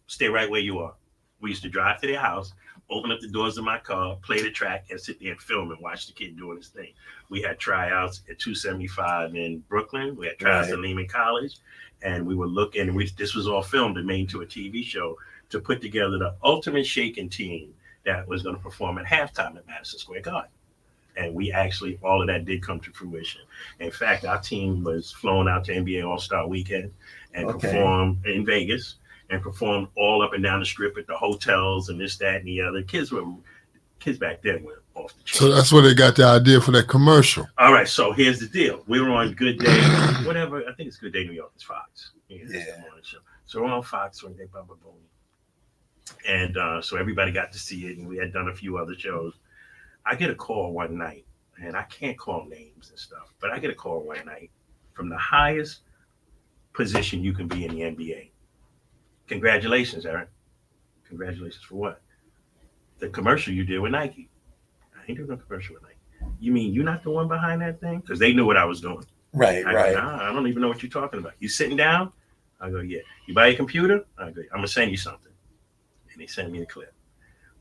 stay right where you are. We used to drive to their house, open up the doors of my car, play the track, and sit there and film and watch the kid doing his thing. We had tryouts at 275 in Brooklyn. We had tryouts at Lehman College. And we were looking, this was all filmed and made into a TV show to put together the ultimate shaking team that was going to perform at halftime at Madison Square Garden. And we actually, all of that did come to fruition. In fact, our team was flown out to NBA All-Star Weekend and performed in Vegas and performed all up and down the strip at the hotels and this, that, and the other. Kids back then were off the chain. So that's where they got the idea for that commercial. All right, so here's the deal. We were on Good Day, whatever. I think it's Good Day New York. It's Fox. Yeah. So we're on Fox one day, boom. And so everybody got to see it, and we had done a few other shows. I get a call one night, and I can't call names and stuff, but I get a call one night from the highest position you can be in the NBA. Congratulations, Aaron. Congratulations for what? The commercial you did with Nike. I ain't doing no commercial with Nike. You mean you're not the one behind that thing? Because they knew what I was doing. Right. Go, nah, I don't even know what you're talking about. You sitting down? I go, yeah. You buy a computer? I go, I'm going to send you something. And they sent me the clip.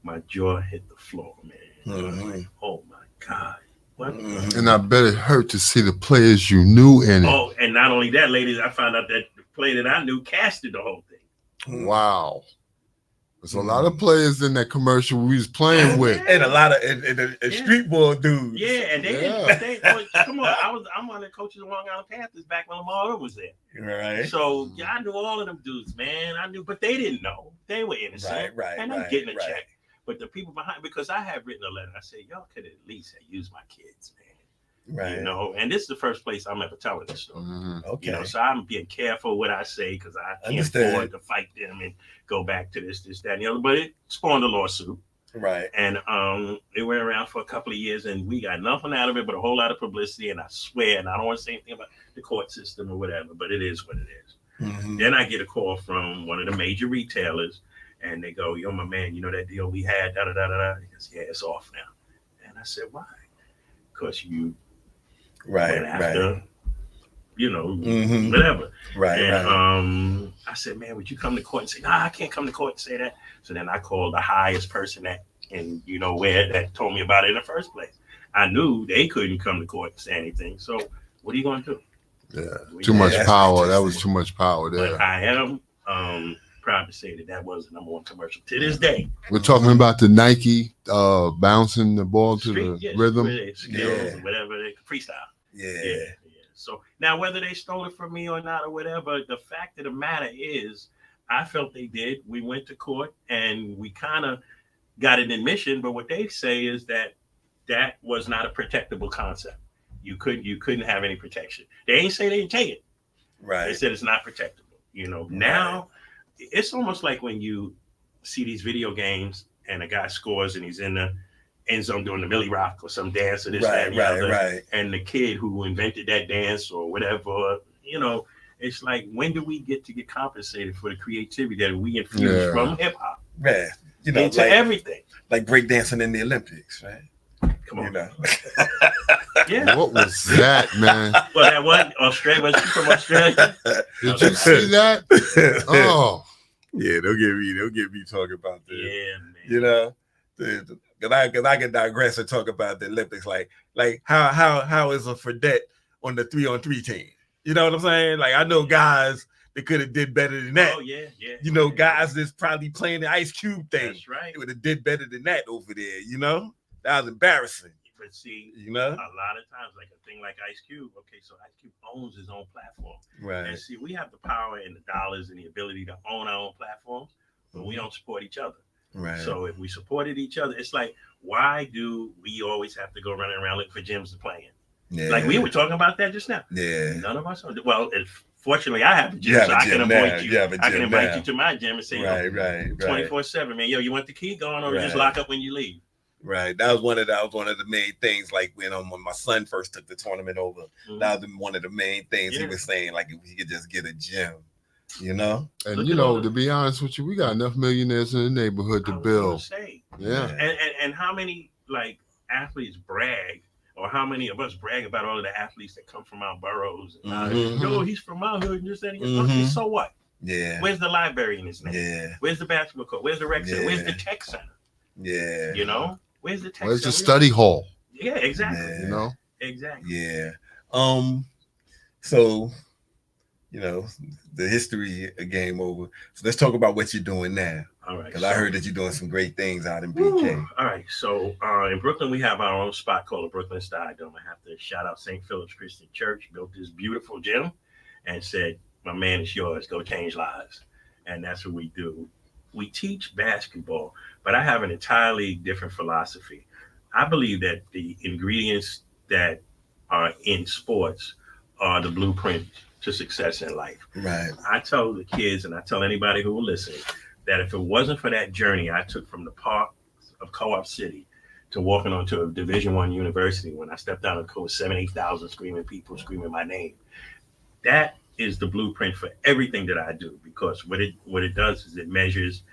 My jaw hit the floor, man. I was like, oh my God. What? And I bet it hurt to see the players you knew in it. Oh, and not only that, ladies, I found out that the player that I knew casted the whole thing. Wow. There's a lot of players in that commercial we was playing with. And a lot of street ball dudes. Yeah, and they come on. I'm one of the coaches of Long Island Panthers back when Lamar was there. Right. So yeah, I knew all of them dudes, man. I knew, but they didn't know. They were innocent. Right. And I'm getting a check. But the people behind, because I have written a letter, I said, y'all could at least have used my kids, man. Right. You know, and this is the first place I'm ever telling this story. Okay. You know, so I'm being careful what I say because I can't afford to fight them and go back to this, that, and the other. But it spawned a lawsuit. Right. And it went around for a couple of years and we got nothing out of it but a whole lot of publicity. And I swear, and I don't want to say anything about the court system or whatever, but it is what it is. Then I get a call from one of the major retailers and they go, yo, my man, you know that deal we had, da-da-da-da-da? He goes, yeah, it's off now. And I said, why? Because you went after, you know, whatever. And I said, man, would you come to court and say, nah, I can't come to court and say that. So then I called the highest person that, and you know where, that told me about it in the first place. I knew they couldn't come to court and say anything. So what are you going to do? Yeah, too much power. That was too much power there. But I am proud to say that was the #1 commercial to this day. We're talking about the Nike bouncing the ball to the rhythm. Whatever, they freestyle. Yeah. So now whether they stole it from me or not or whatever, the fact of the matter is I felt they did. We went to court and we kind of got an admission, but what they say is that that was not a protectable concept. You couldn't have any protection. They ain't say they didn't take it. Right. They said it's not protectable. You know, now it's almost like when you see these video games and a guy scores and he's in the end zone doing the Millie Rock or some dance or this, that, and the other. And the kid who invented that dance or whatever, you know, it's like, when do we get to get compensated for the creativity that we infuse from hip hop you know, into everything? Like breakdancing in the Olympics, right? Come on. You know. Yeah. What was that, man? Well, that one Australia was she from Australia. Did you see that? Oh, Yeah, don't get me talking about this. Yeah, man. You know, cause I can digress and talk about the Olympics, like how is a Fredette on the 3-on-3 team? You know what I'm saying? Like I know guys that could have did better than that. Oh yeah, yeah. You know, yeah, guys that's probably playing the Ice Cube thing. That's right. They would have did better than that over there. You know, that was embarrassing. But see, You know, a lot of times, like a thing like Ice Cube. Okay, so Ice Cube owns his own platform, right? and see, we have the power and the dollars and the ability to own our own platforms, but we don't support each other. Right. So if we supported each other, it's like, why do we always have to go running around looking for gyms to play in? Yeah. Like we were talking about that just now. Yeah. None of us are. Well, fortunately, I have a gym, You have so a I can gym avoid now. you. You have a I can gym invite now. you to my gym and say, Right. 24/7, man. Yo, you want the key? Go on, or just Right. lock up when you leave. Right. That was one of the main things. Like when my son first took the tournament over, that was one of the main things he was saying. Like if he could just get a gym, you know. and you know, to be honest with you, we got enough millionaires in the neighborhood to build. Yeah. And how many like athletes brag, or how many of us brag about all of the athletes that come from our boroughs? Yo, he's from my hood and just that. Okay, so what? Yeah. Where's the library in his name? Yeah. Where's the basketball court? Where's the rec center? Where's the tech center? Yeah. You know, where's the tech Where's center? the study hall? Yeah, exactly. Yeah. You know. Exactly. Yeah. So, you know, the history of Game Over. So let's talk about what you're doing now. All right. Because I heard that you're doing some great things out in BK. All right. So in Brooklyn, we have our own spot called the Brooklyn Style Dome. I have to shout out St. Philip's Christian Church. Built this beautiful gym and said, my man, it's yours. Go change lives. And that's what we do. We teach basketball, but I have an entirely different philosophy. I believe that the ingredients that are in sports are the blueprint to success in life. Right. I tell the kids, and I tell anybody who will listen, that if it wasn't for that journey I took from the park of Co-op City to walking onto a Division I university, when I stepped out of court, 8,000 screaming people screaming my name, that is the blueprint for everything that I do, because what it does is it measures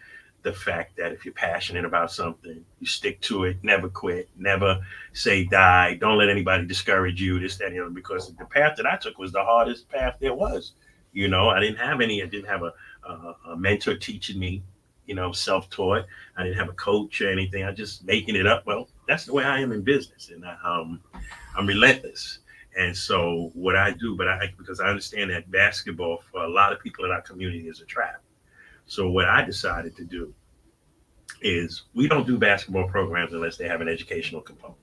the fact that if you're passionate about something, you stick to it, never quit, never say die, don't let anybody discourage you, this, that, and the other, because the path that I took was the hardest path there was. You know, I didn't have a mentor teaching me, you know, self-taught. I didn't have a coach or anything. I just making it up. Well, that's the way I am in business, and I'm relentless. And so what I do, because I understand that basketball for a lot of people in our community is a trap. So what I decided to do is we don't do basketball programs unless they have an educational component.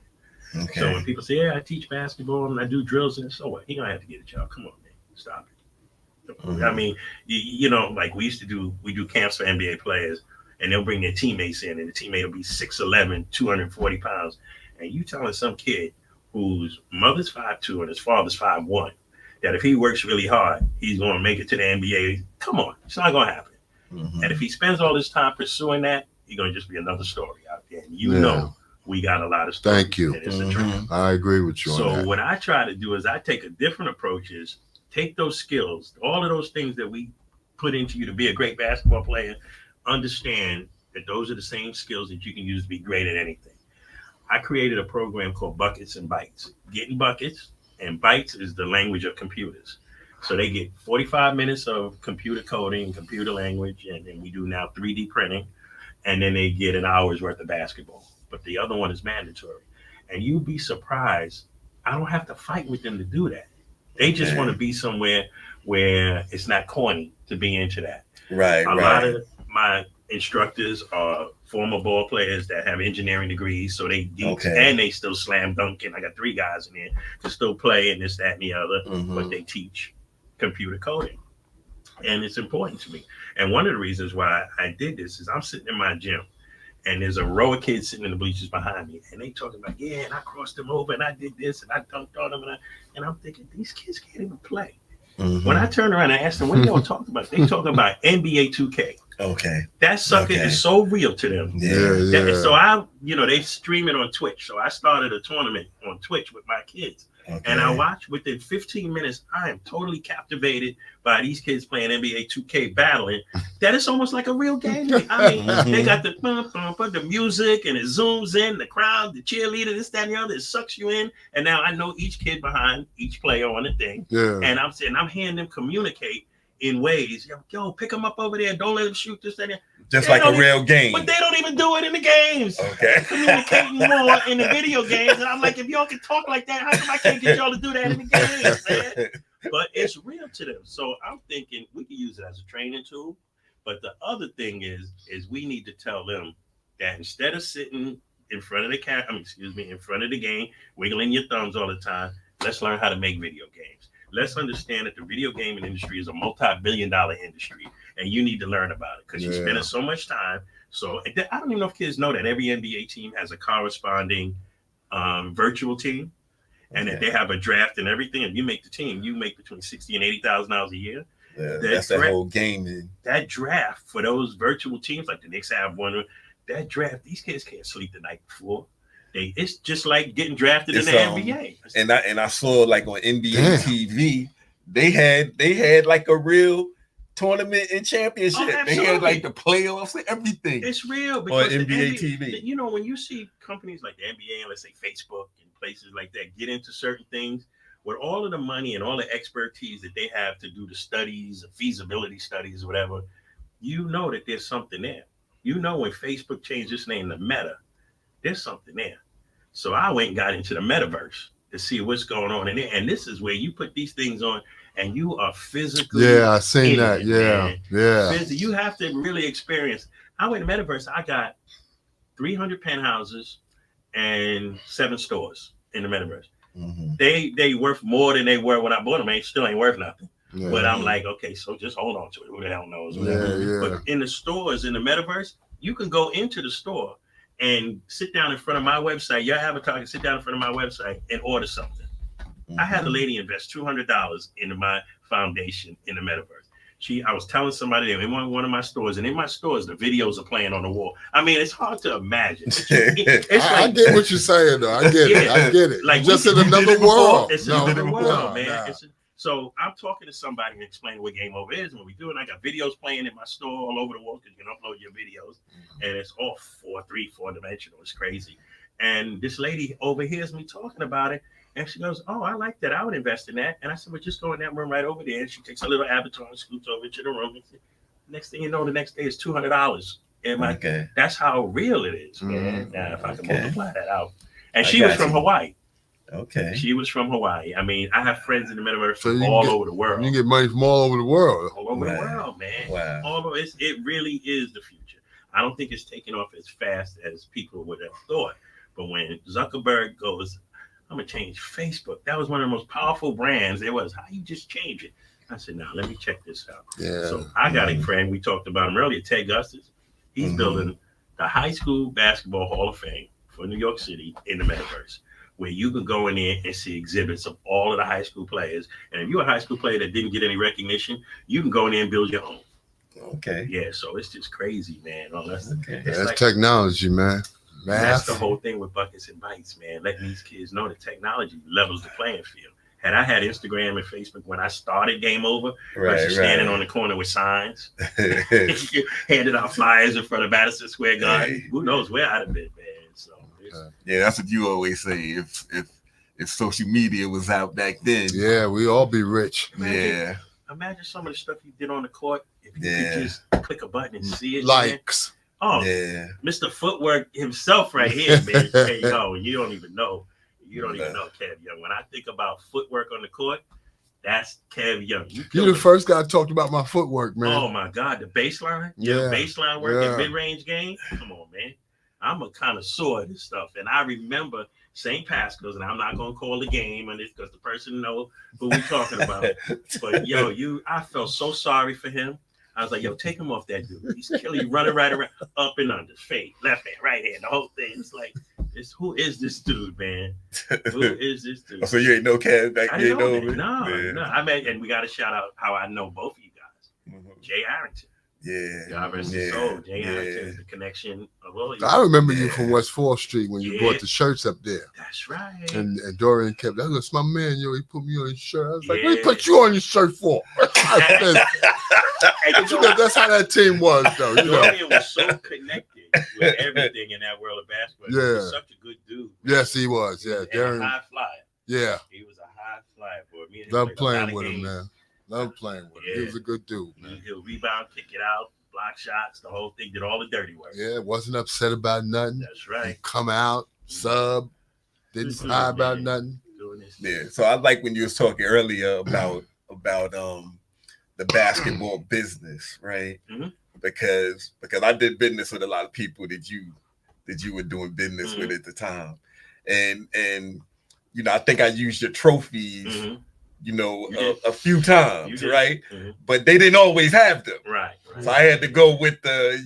Okay. So when people say, yeah, I teach basketball and I do drills, and so what? He gonna have to get a job. Come on, man, stop it. Mm-hmm. I mean, you know, like we do camps for NBA players, and they'll bring their teammates in, and the teammate will be 6'11", 240 pounds. And you telling some kid whose mother's 5'2" and his father's 5'1", that if he works really hard, he's going to make it to the NBA. Come on, it's not going to happen. Mm-hmm. And if he spends all this time pursuing that, he's going to just be another story out there. And you know, we got a lot of stories. Thank you. It's a trap. I agree with you so on that. What I try to do is I take a different approach, is take those skills, all of those things that we put into you to be a great basketball player, understand that those are the same skills that you can use to be great at anything. I created a program called Buckets and Bytes. Getting buckets, and bytes is the language of computers. So they get 45 minutes of computer coding, computer language, and then we do now 3D printing, and then they get an hour's worth of basketball. But the other one is mandatory. And you'd be surprised, I don't have to fight with them to do that. They just want to be somewhere where it's not corny to be into that. Right. A lot of my instructors are former ball players that have engineering degrees, so they geeks and they still slam dunking. I got 3 guys in there to still play and this, that, and the other, but they teach computer coding. And it's important to me. And one of the reasons why I did this is I'm sitting in my gym, and there's a row of kids sitting in the bleachers behind me, and they talking about, yeah, and I crossed them over, and I did this, and I dunked on them, and I'm thinking, these kids can't even play. When I turn around and ask them, what are y'all talking about? They talking about NBA 2K. Okay. That sucker is so real to them. Yeah. So they stream it on Twitch. So I started a tournament on Twitch with my kids. And I watch within 15 minutes, I am totally captivated by these kids playing NBA 2K battling. That is almost like a real game. I mean, they got the music and it zooms in, the crowd, the cheerleader, this, that, and the other. It sucks you in. And now I know each kid behind each player on the thing. Yeah. And I'm hearing them communicate in ways. Yo, pick them up over there. Don't let them shoot this, that, and that. Just like a real game. But they don't even do it in the games. Okay. They're communicating more in the video games. And I'm like, if y'all can talk like that, how come I can't get y'all to do that in the games, man? But it's real to them. So I'm thinking we can use it as a training tool. But the other thing is we need to tell them that instead of sitting in front of the in front of the game, wiggling your thumbs all the time, let's learn how to make video games. Let's understand that the video gaming industry is a multi-billion-dollar industry, and you need to learn about it because you're spending so much time. So I don't even know if kids know that every NBA team has a corresponding virtual team, and that they have a draft and everything. If you make the team, you make between $60,000 and $80,000 a year. Yeah, that's the whole game. That draft for those virtual teams, like the Knicks have one. That draft, these kids can't sleep the night before. It's just like getting drafted in the NBA. And I saw like on NBA TV, they had like a real tournament and championship. They had like the playoffs and everything. It's real because on NBA TV. You know, when you see companies like the NBA and let's say Facebook and places like that get into certain things, with all of the money and all the expertise that they have to do the studies, feasibility studies, whatever, you know that there's something there. You know, when Facebook changed its name to Meta, there's something there. So I went and got into the metaverse to see what's going on in there. And this is where you put these things on and you are physically. Yeah, I seen that. Yeah. You have to really experience. I went to metaverse. I got 300 penthouses and 7 stores in the metaverse. They worth more than they were when I bought them. They still ain't worth nothing. Yeah. But I'm like, okay, so just hold on to it. Who the hell knows? But in the stores, in the metaverse, you can go into the store and sit down in front of my website. Your avatar can sit down in front of my website and order something. I had a lady invest $200 into my foundation in the metaverse. I was telling somebody in one of my stores, and in my stores, the videos are playing on the wall. I mean, it's hard to imagine. I get what you're saying, though. I get it. I get it. Like just in another world. It's another world, man. So I'm talking to somebody and explaining what Game Over is and what we do. And I got videos playing in my store all over the world because you can upload your videos. And it's all 4-dimensional. It's crazy. And this lady overhears me talking about it. And she goes, oh, I like that. I would invest in that. And I said, well, just go in that room right over there. And she takes a little avatar and scoots over to the room. And next thing you know, the next day is $200. And that's how real it is, man. Now, if I can multiply that out. And she was from Hawaii. Okay. She was from Hawaii. I mean, I have friends in the metaverse from all over the world. You get money from all over the world. All over the world, man. Wow. It really is the future. I don't think it's taking off as fast as people would have thought. But when Zuckerberg goes, I'm going to change Facebook. That was one of the most powerful brands there was. How you just change it? I said, now, let me check this out. Yeah. So I got a friend. We talked about him earlier, Ted Gustis. He's building the High School Basketball Hall of Fame for New York City in the metaverse, where you can go in there and see exhibits of all of the high school players. And if you're a high school player that didn't get any recognition, you can go in there and build your own. Okay. Yeah, so it's just crazy, man. That's like, technology, man. That's the whole thing with Buckets and Bites, man. Letting these kids know that technology levels the playing field. Had I had Instagram and Facebook when I started Game Over, versus standing on the corner with signs, handed out flyers in front of Madison Square Garden, who knows where I'd have been, man. So yeah, that's what you always say. If social media was out back then, yeah, we all be rich. Imagine some of the stuff you did on the court. If you could just click a button and see it. Likes. Man. Oh, yeah. Mr. Footwork himself right here, man. Hey, yo, you don't even know. You don't even know Kev Young. When I think about footwork on the court, that's Kev Young. You're the first guy talked about my footwork, man. Oh, my God. The baseline? Yeah. Baseline work in mid-range game? Come on, man. I'm a connoisseur of this stuff. And I remember St. Pascal's, and I'm not going to call the game on this because the person know who we're talking about. But, yo, I felt so sorry for him. I was like, yo, take him off that dude. He's killing, running right around, up and under, fade, left hand, right hand, the whole thing. It's like, who is this dude, man? Who is this dude? So you ain't no Kev back there? No. I mean, and we got to shout out how I know both of you guys. Jay Arrington. Yeah. God rest his soul. Jay Hamilton, the connection of all. I remember you from West 4th Street when you bought the shirts up there. That's right. And Dorian kept, that's my man, he put me on his shirt. I was like, what he put you on your shirt for? That's how that team was, though. Dorian was so connected with everything in that world of basketball. Yeah. He was such a good dude. Yes, he was. Yeah, Darren, a high flyer. Yeah. He was a high flyer for me. Love playing with him, man. Love playing with him. He was a good dude, man. He'll rebound, kick it out, block shots, the whole thing, did all the dirty work. Yeah, wasn't upset about nothing. That's right. He'd come out, sub, didn't cry about nothing. Yeah. So I like when you was talking earlier about the basketball business, right? Mm-hmm. Because I did business with a lot of people that you were doing business with at the time, and I think I used your trophies, a few times, right? Mm-hmm. But they didn't always have them, right? So I had to go with the,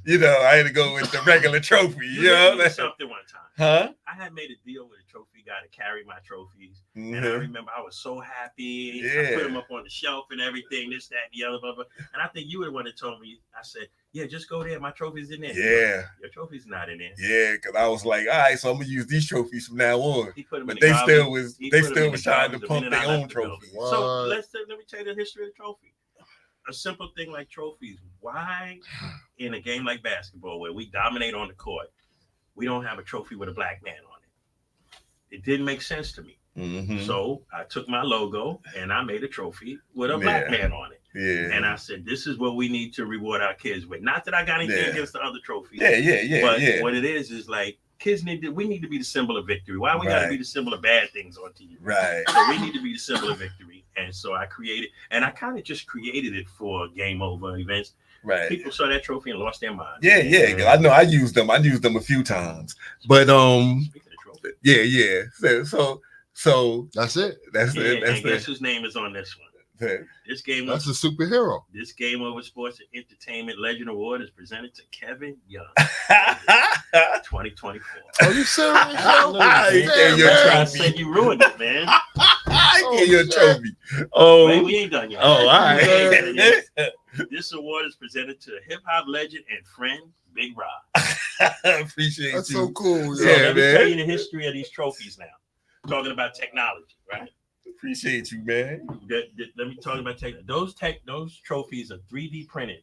I had to go with the regular trophy. You know, something one time, huh? I had made a deal with a trophy guy to carry my trophies, and I remember I was so happy. I put them up on the shelf and everything, this, that, and the other, blah, blah. And I think you were the one that told me. I said, "Yeah, just go there. My trophy's in there." Yeah, your trophy's not in there. Yeah, because I was like, all right, so I'm gonna use these trophies from now on. But they still was trying to pump their own trophies. So let me tell you the history of the trophy. A simple thing like trophies. Why, in a game like basketball where we dominate on the court, we don't have a trophy with a black man on it? It didn't make sense to me. Mm-hmm. So I took my logo and I made a trophy with a black man on it. Yeah. And I said, this is what we need to reward our kids with. Not that I got anything against the other trophies. Yeah. But what it is like kids we need to be the symbol of victory. Why we gotta be the symbol of bad things on TV? Right. So we need to be the symbol of victory. And so I created, and I kind of just created it for game over events. Right. People saw that trophy and lost their mind. Yeah. I know I used them a few times. But speaking of trophy. Yeah. So that's it. That's it. And guess whose name is on this one? This game. That's a superhero. This Game Over Sports and Entertainment Legend Award is presented to Kevin Young. 2024. Are you serious? I said you ruined it, man. I gave you a trophy. Oh, man, we ain't done yet. Oh, all right. This award is presented to hip hop legend and friend Big Rob. Appreciate That's you. so cool. So let me tell you the history of these trophies now. Talking about technology, right? Appreciate you, man. Let me talk about those trophies are 3D printed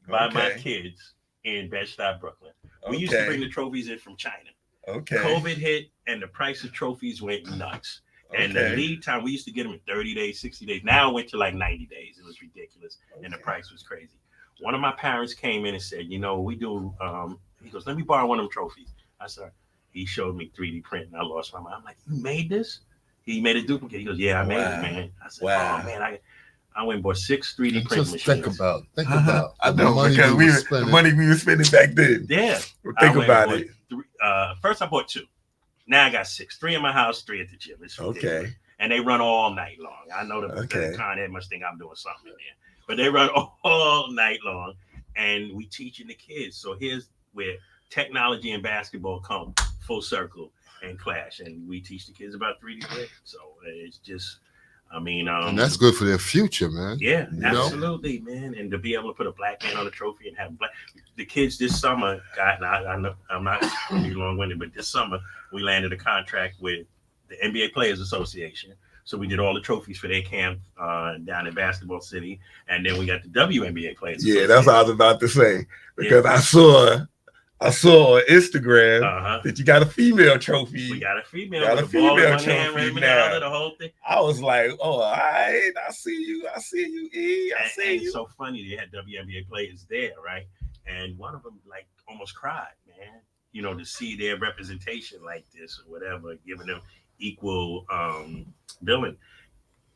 by my kids in Bed-Stuy, Brooklyn. We used to bring the trophies in from China. Okay. COVID hit and the price of trophies went nuts. And the lead time, we used to get them in 30 days, 60 days. Now it went to like 90 days. It was ridiculous. And the price was crazy. One of my parents came in and said, we do, he goes, let me borrow one of them trophies. I said, he showed me 3D print and I lost my mind. I'm like, you made this? He made a duplicate. He goes, yeah, I made it, man. I said, oh, man, I went and bought 6 3D print machines. Think about. I know, because the money we were spending back then. Yeah. Think about it. First, I bought 2. Now I got 6. 3 in my house, 3 at the gym. It's ridiculous. Okay. And they run all night long. I know the Con Ed must think I'm doing something in there. But they run all night long. And we teaching the kids. So here's where technology and basketball come full circle and clash. And we teach the kids about 3D print. So it's just, and that's good for their future, man. Yeah, absolutely, man. And to be able to put a black man on a trophy and have the kids this summer, God, I know I'm not going to be long-winded, but this summer we landed a contract with the NBA Players Association. So we did all the trophies for their camp down in Basketball City. And then we got the WNBA Players Association. Yeah, that's what I was about to say. Because I saw on Instagram that you got a female trophy. We got a female trophy now. The whole thing. I was like, oh, all right, I see you, E. I see you. It's so funny. They had WNBA players there, right? And one of them like almost cried, man. To see their representation like this or whatever, giving them equal billing.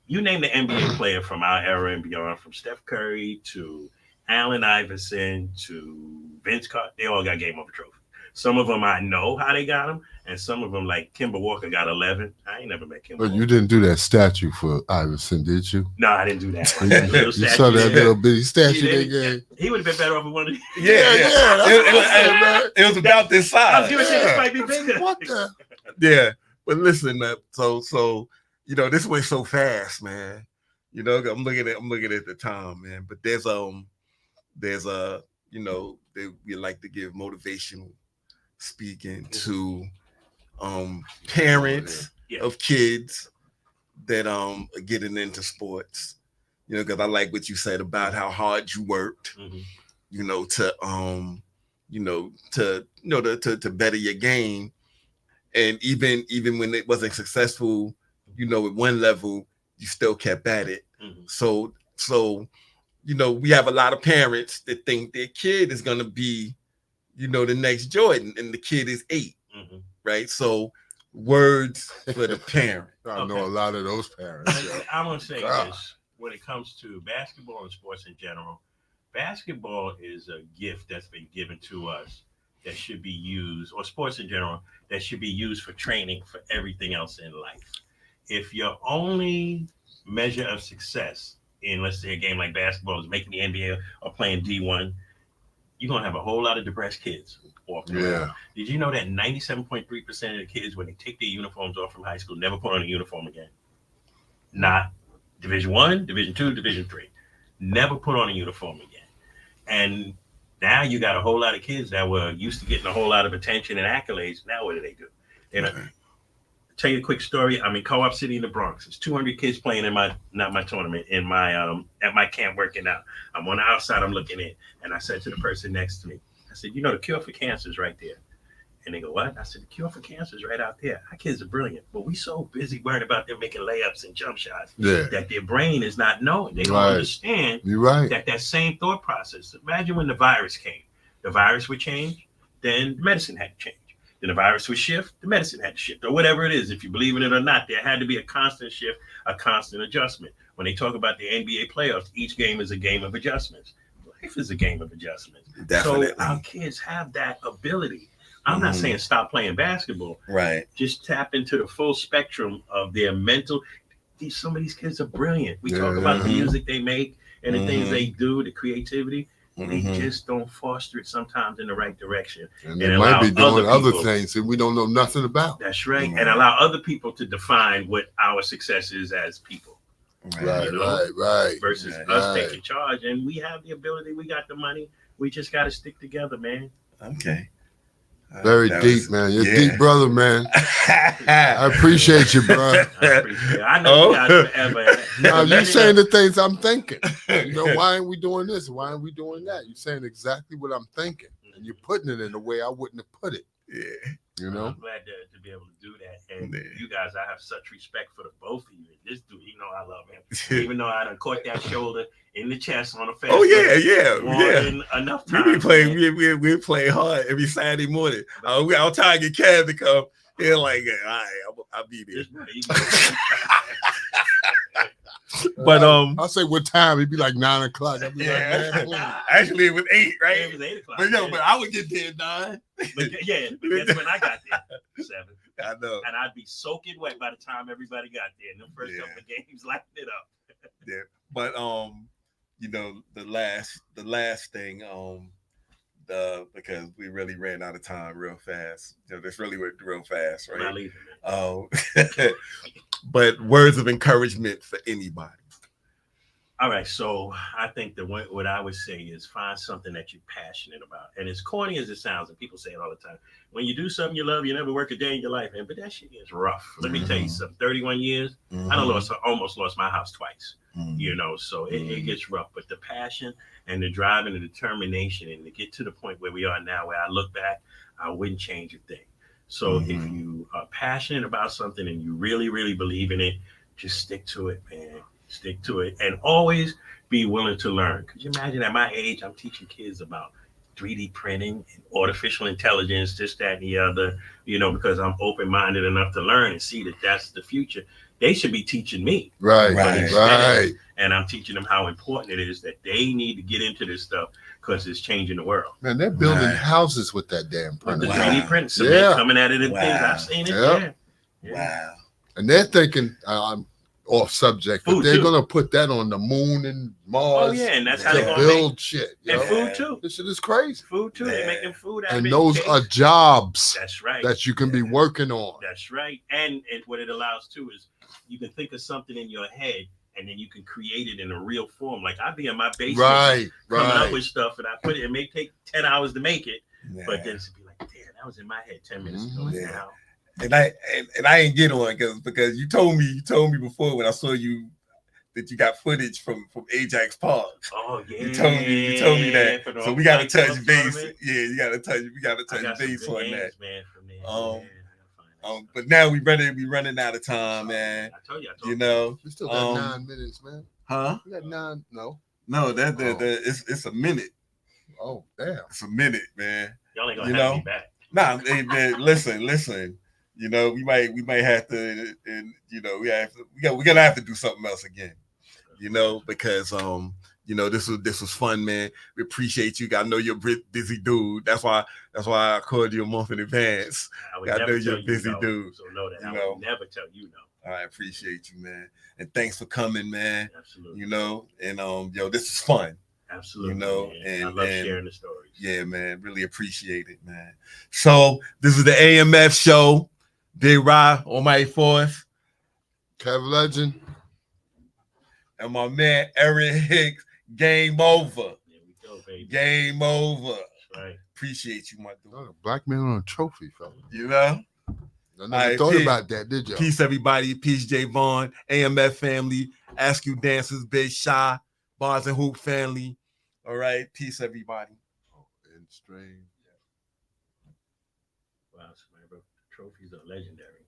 You name the NBA player from our era and beyond, from Steph Curry to Allen Iverson to Vince Carter, they all got Game Over trophy. Some of them I know how they got them, and some of them, like Kemba Walker, got 11. I ain't never met Kemba. But you didn't do that statue for Iverson, did you? No, I didn't do that. You saw that little bitty statue they gave. He would have been better off with one of these. It was about this size. I was going to say this might be bigger. What the? Yeah, but listen, so this went so fast, man. I'm looking at the time, man. But there's there's we like to give motivational speaking to parents of kids that are getting into sports. Because I like what you said about how hard you worked, to better your game. And even when it wasn't successful, at one level, you still kept at it. So we have a lot of parents that think their kid is going to be, the next Jordan, and the kid is 8, right? So words for the parent. I know a lot of those parents. I'm going to say this. When it comes to basketball and sports in general, basketball is a gift that's been given to us that should be used, or sports in general, that should be used for training for everything else in life. If your only measure of success in, let's say, a game like basketball is making the NBA or playing D1, you're going to have a whole lot of depressed kids walking around. Did you know that 97.3% of the kids, when they take their uniforms off from high school, never put on a uniform again? Not Division I, Division II, Division III. Never put on a uniform again. And now you got a whole lot of kids that were used to getting a whole lot of attention and accolades. Now what do? Tell you a quick story. I'm in Co-op City in the Bronx. There's 200 kids playing in my tournament, in my at my camp working out. I'm on the outside, I'm looking in, and I said to the person next to me, I said, the cure for cancer is right there. And they go, what? I said, the cure for cancer is right out there. Our kids are brilliant, but we so busy worrying about them making layups and jump shots that their brain is not knowing. They don't understand that same thought process. Imagine when the virus came. The virus would change, then the medicine had to change. Then the virus would shift, the medicine had to shift, or whatever it is. If you believe in it or not, there had to be a constant shift, a constant adjustment. When they talk about the NBA playoffs, each game is a game of adjustments. Life is a game of adjustments. Definitely. So our kids have that ability. I'm not saying stop playing basketball. Right. Just tap into the full spectrum of their mental. Some of these kids are brilliant. We talk about the music they make and the things they do, the creativity. They just don't foster it sometimes in the right direction. And they might be doing other things that we don't know nothing about. That's right. And allow other people to define what our success is as people. Right. Versus us taking charge. And we have the ability. We got the money. We just got to stick together, man. Okay. Very deep, man. You're a deep brother, man. I appreciate you, bro. I know you guys forever. Now, you're saying the things I'm thinking. Why aren't we doing this? Why aren't we doing that? You're saying exactly what I'm thinking. And you're putting it in a way I wouldn't have put it. I'm glad to be able to do that. And you guys, I have such respect for the both of you. This dude, I love him. Even though I done caught that shoulder in the chest on a fast. Oh yeah. Enough time. We play hard every Saturday morning. I'll try to get Kev to come. He's like, all right, I'll be there. But I'll say what time. It'd be like 9 o'clock. I'd be like, man, actually it was 8, right? It was 8 o'clock. But I would get there at 9. But that's when I got there. 7. I know. And I'd be soaking wet by the time everybody got there. And the first couple of games lighting it up. But the last thing, because we really ran out of time real fast. This really went real fast, right? I'm not leaving, but words of encouragement for anybody. All right, so I think what I would say is find something that you're passionate about. And as corny as it sounds, and people say it all the time, when you do something you love, you never work a day in your life, man. But that shit is rough. Let me tell you something. 31 years, I almost lost my house twice. So it gets rough. But the passion and the drive and the determination, and to get to the point where we are now, where I look back, I wouldn't change a thing. So if you are passionate about something and you really, really believe in it, just stick to it, man. Stick to it, and always be willing to learn. Could you imagine at my age, I'm teaching kids about 3D printing and artificial intelligence, this, that, and the other, because I'm open-minded enough to learn and see that that's the future. They should be teaching me. Right. And I'm teaching them how important it is that they need to get into this stuff because it's changing the world. Man, they're building houses with that damn printer. The 3D print, cement coming at it and things. I've seen it. Wow. And they're thinking, off subject, but they're gonna put that on the moon and Mars. Oh yeah, and that's how they're gonna build shit. And food too. This shit is crazy. Food too. They're making food out of it. And those are jobs. That's right. That you can be working on. That's right. And what it allows too is you can think of something in your head and then you can create it in a real form. Like I'd be in my basement Right, coming up right. with stuff, and I put it. It may take 10 hours to make it, Yeah. but then it's be like, damn, that was in my head 10 minutes ago. Mhm. Yeah. Now, And I ain't get on because you told me before when I saw you that you got footage from Ajax Park. oh yeah, You told me that. For the So we gotta Fight touch Club base. tournament. Yeah, we gotta I got touch some base good on that. games, man, from there. Um, Yeah, I gotta find that stuff. But now we running out of time, man. I told you, You know, We still got 9 minutes, man. huh? We got 9. No. No, that Oh. it's a minute. Oh, damn. It's a minute, man. Y'all ain't gonna You have know? me back. Nah, hey, man, listen. You know, we might have to, and you know, we're gonna have to do something else again. You know, because you know, this was fun, man. We appreciate you. I know you're a busy dude. That's why I called you a month in advance. I would I know never you're tell a busy you no, dude. so know that You I know. would never tell you no. I appreciate you, man, and thanks for coming, man. Absolutely. You know, and yo, this is fun. Absolutely. You know, man. and I love and- sharing the stories. Yeah, man, really appreciate it, man. So this is the AMF show. Big Rod, Almighty Force, Kev Legend. and my man Eric Hicks. Game over. There we go, baby. Game over. That's right. Appreciate you, my dude. Oh, black man on a trophy, fella. You know? I never Alright, thought peace. about that, did you? Peace, everybody. Peace, J Vaughn, AMF family, Ask You Dancers, Big Shy, Bars and Hoop family. All right. Peace, everybody. Oh, and strain. Wow, man, bro. Trophies are legendary.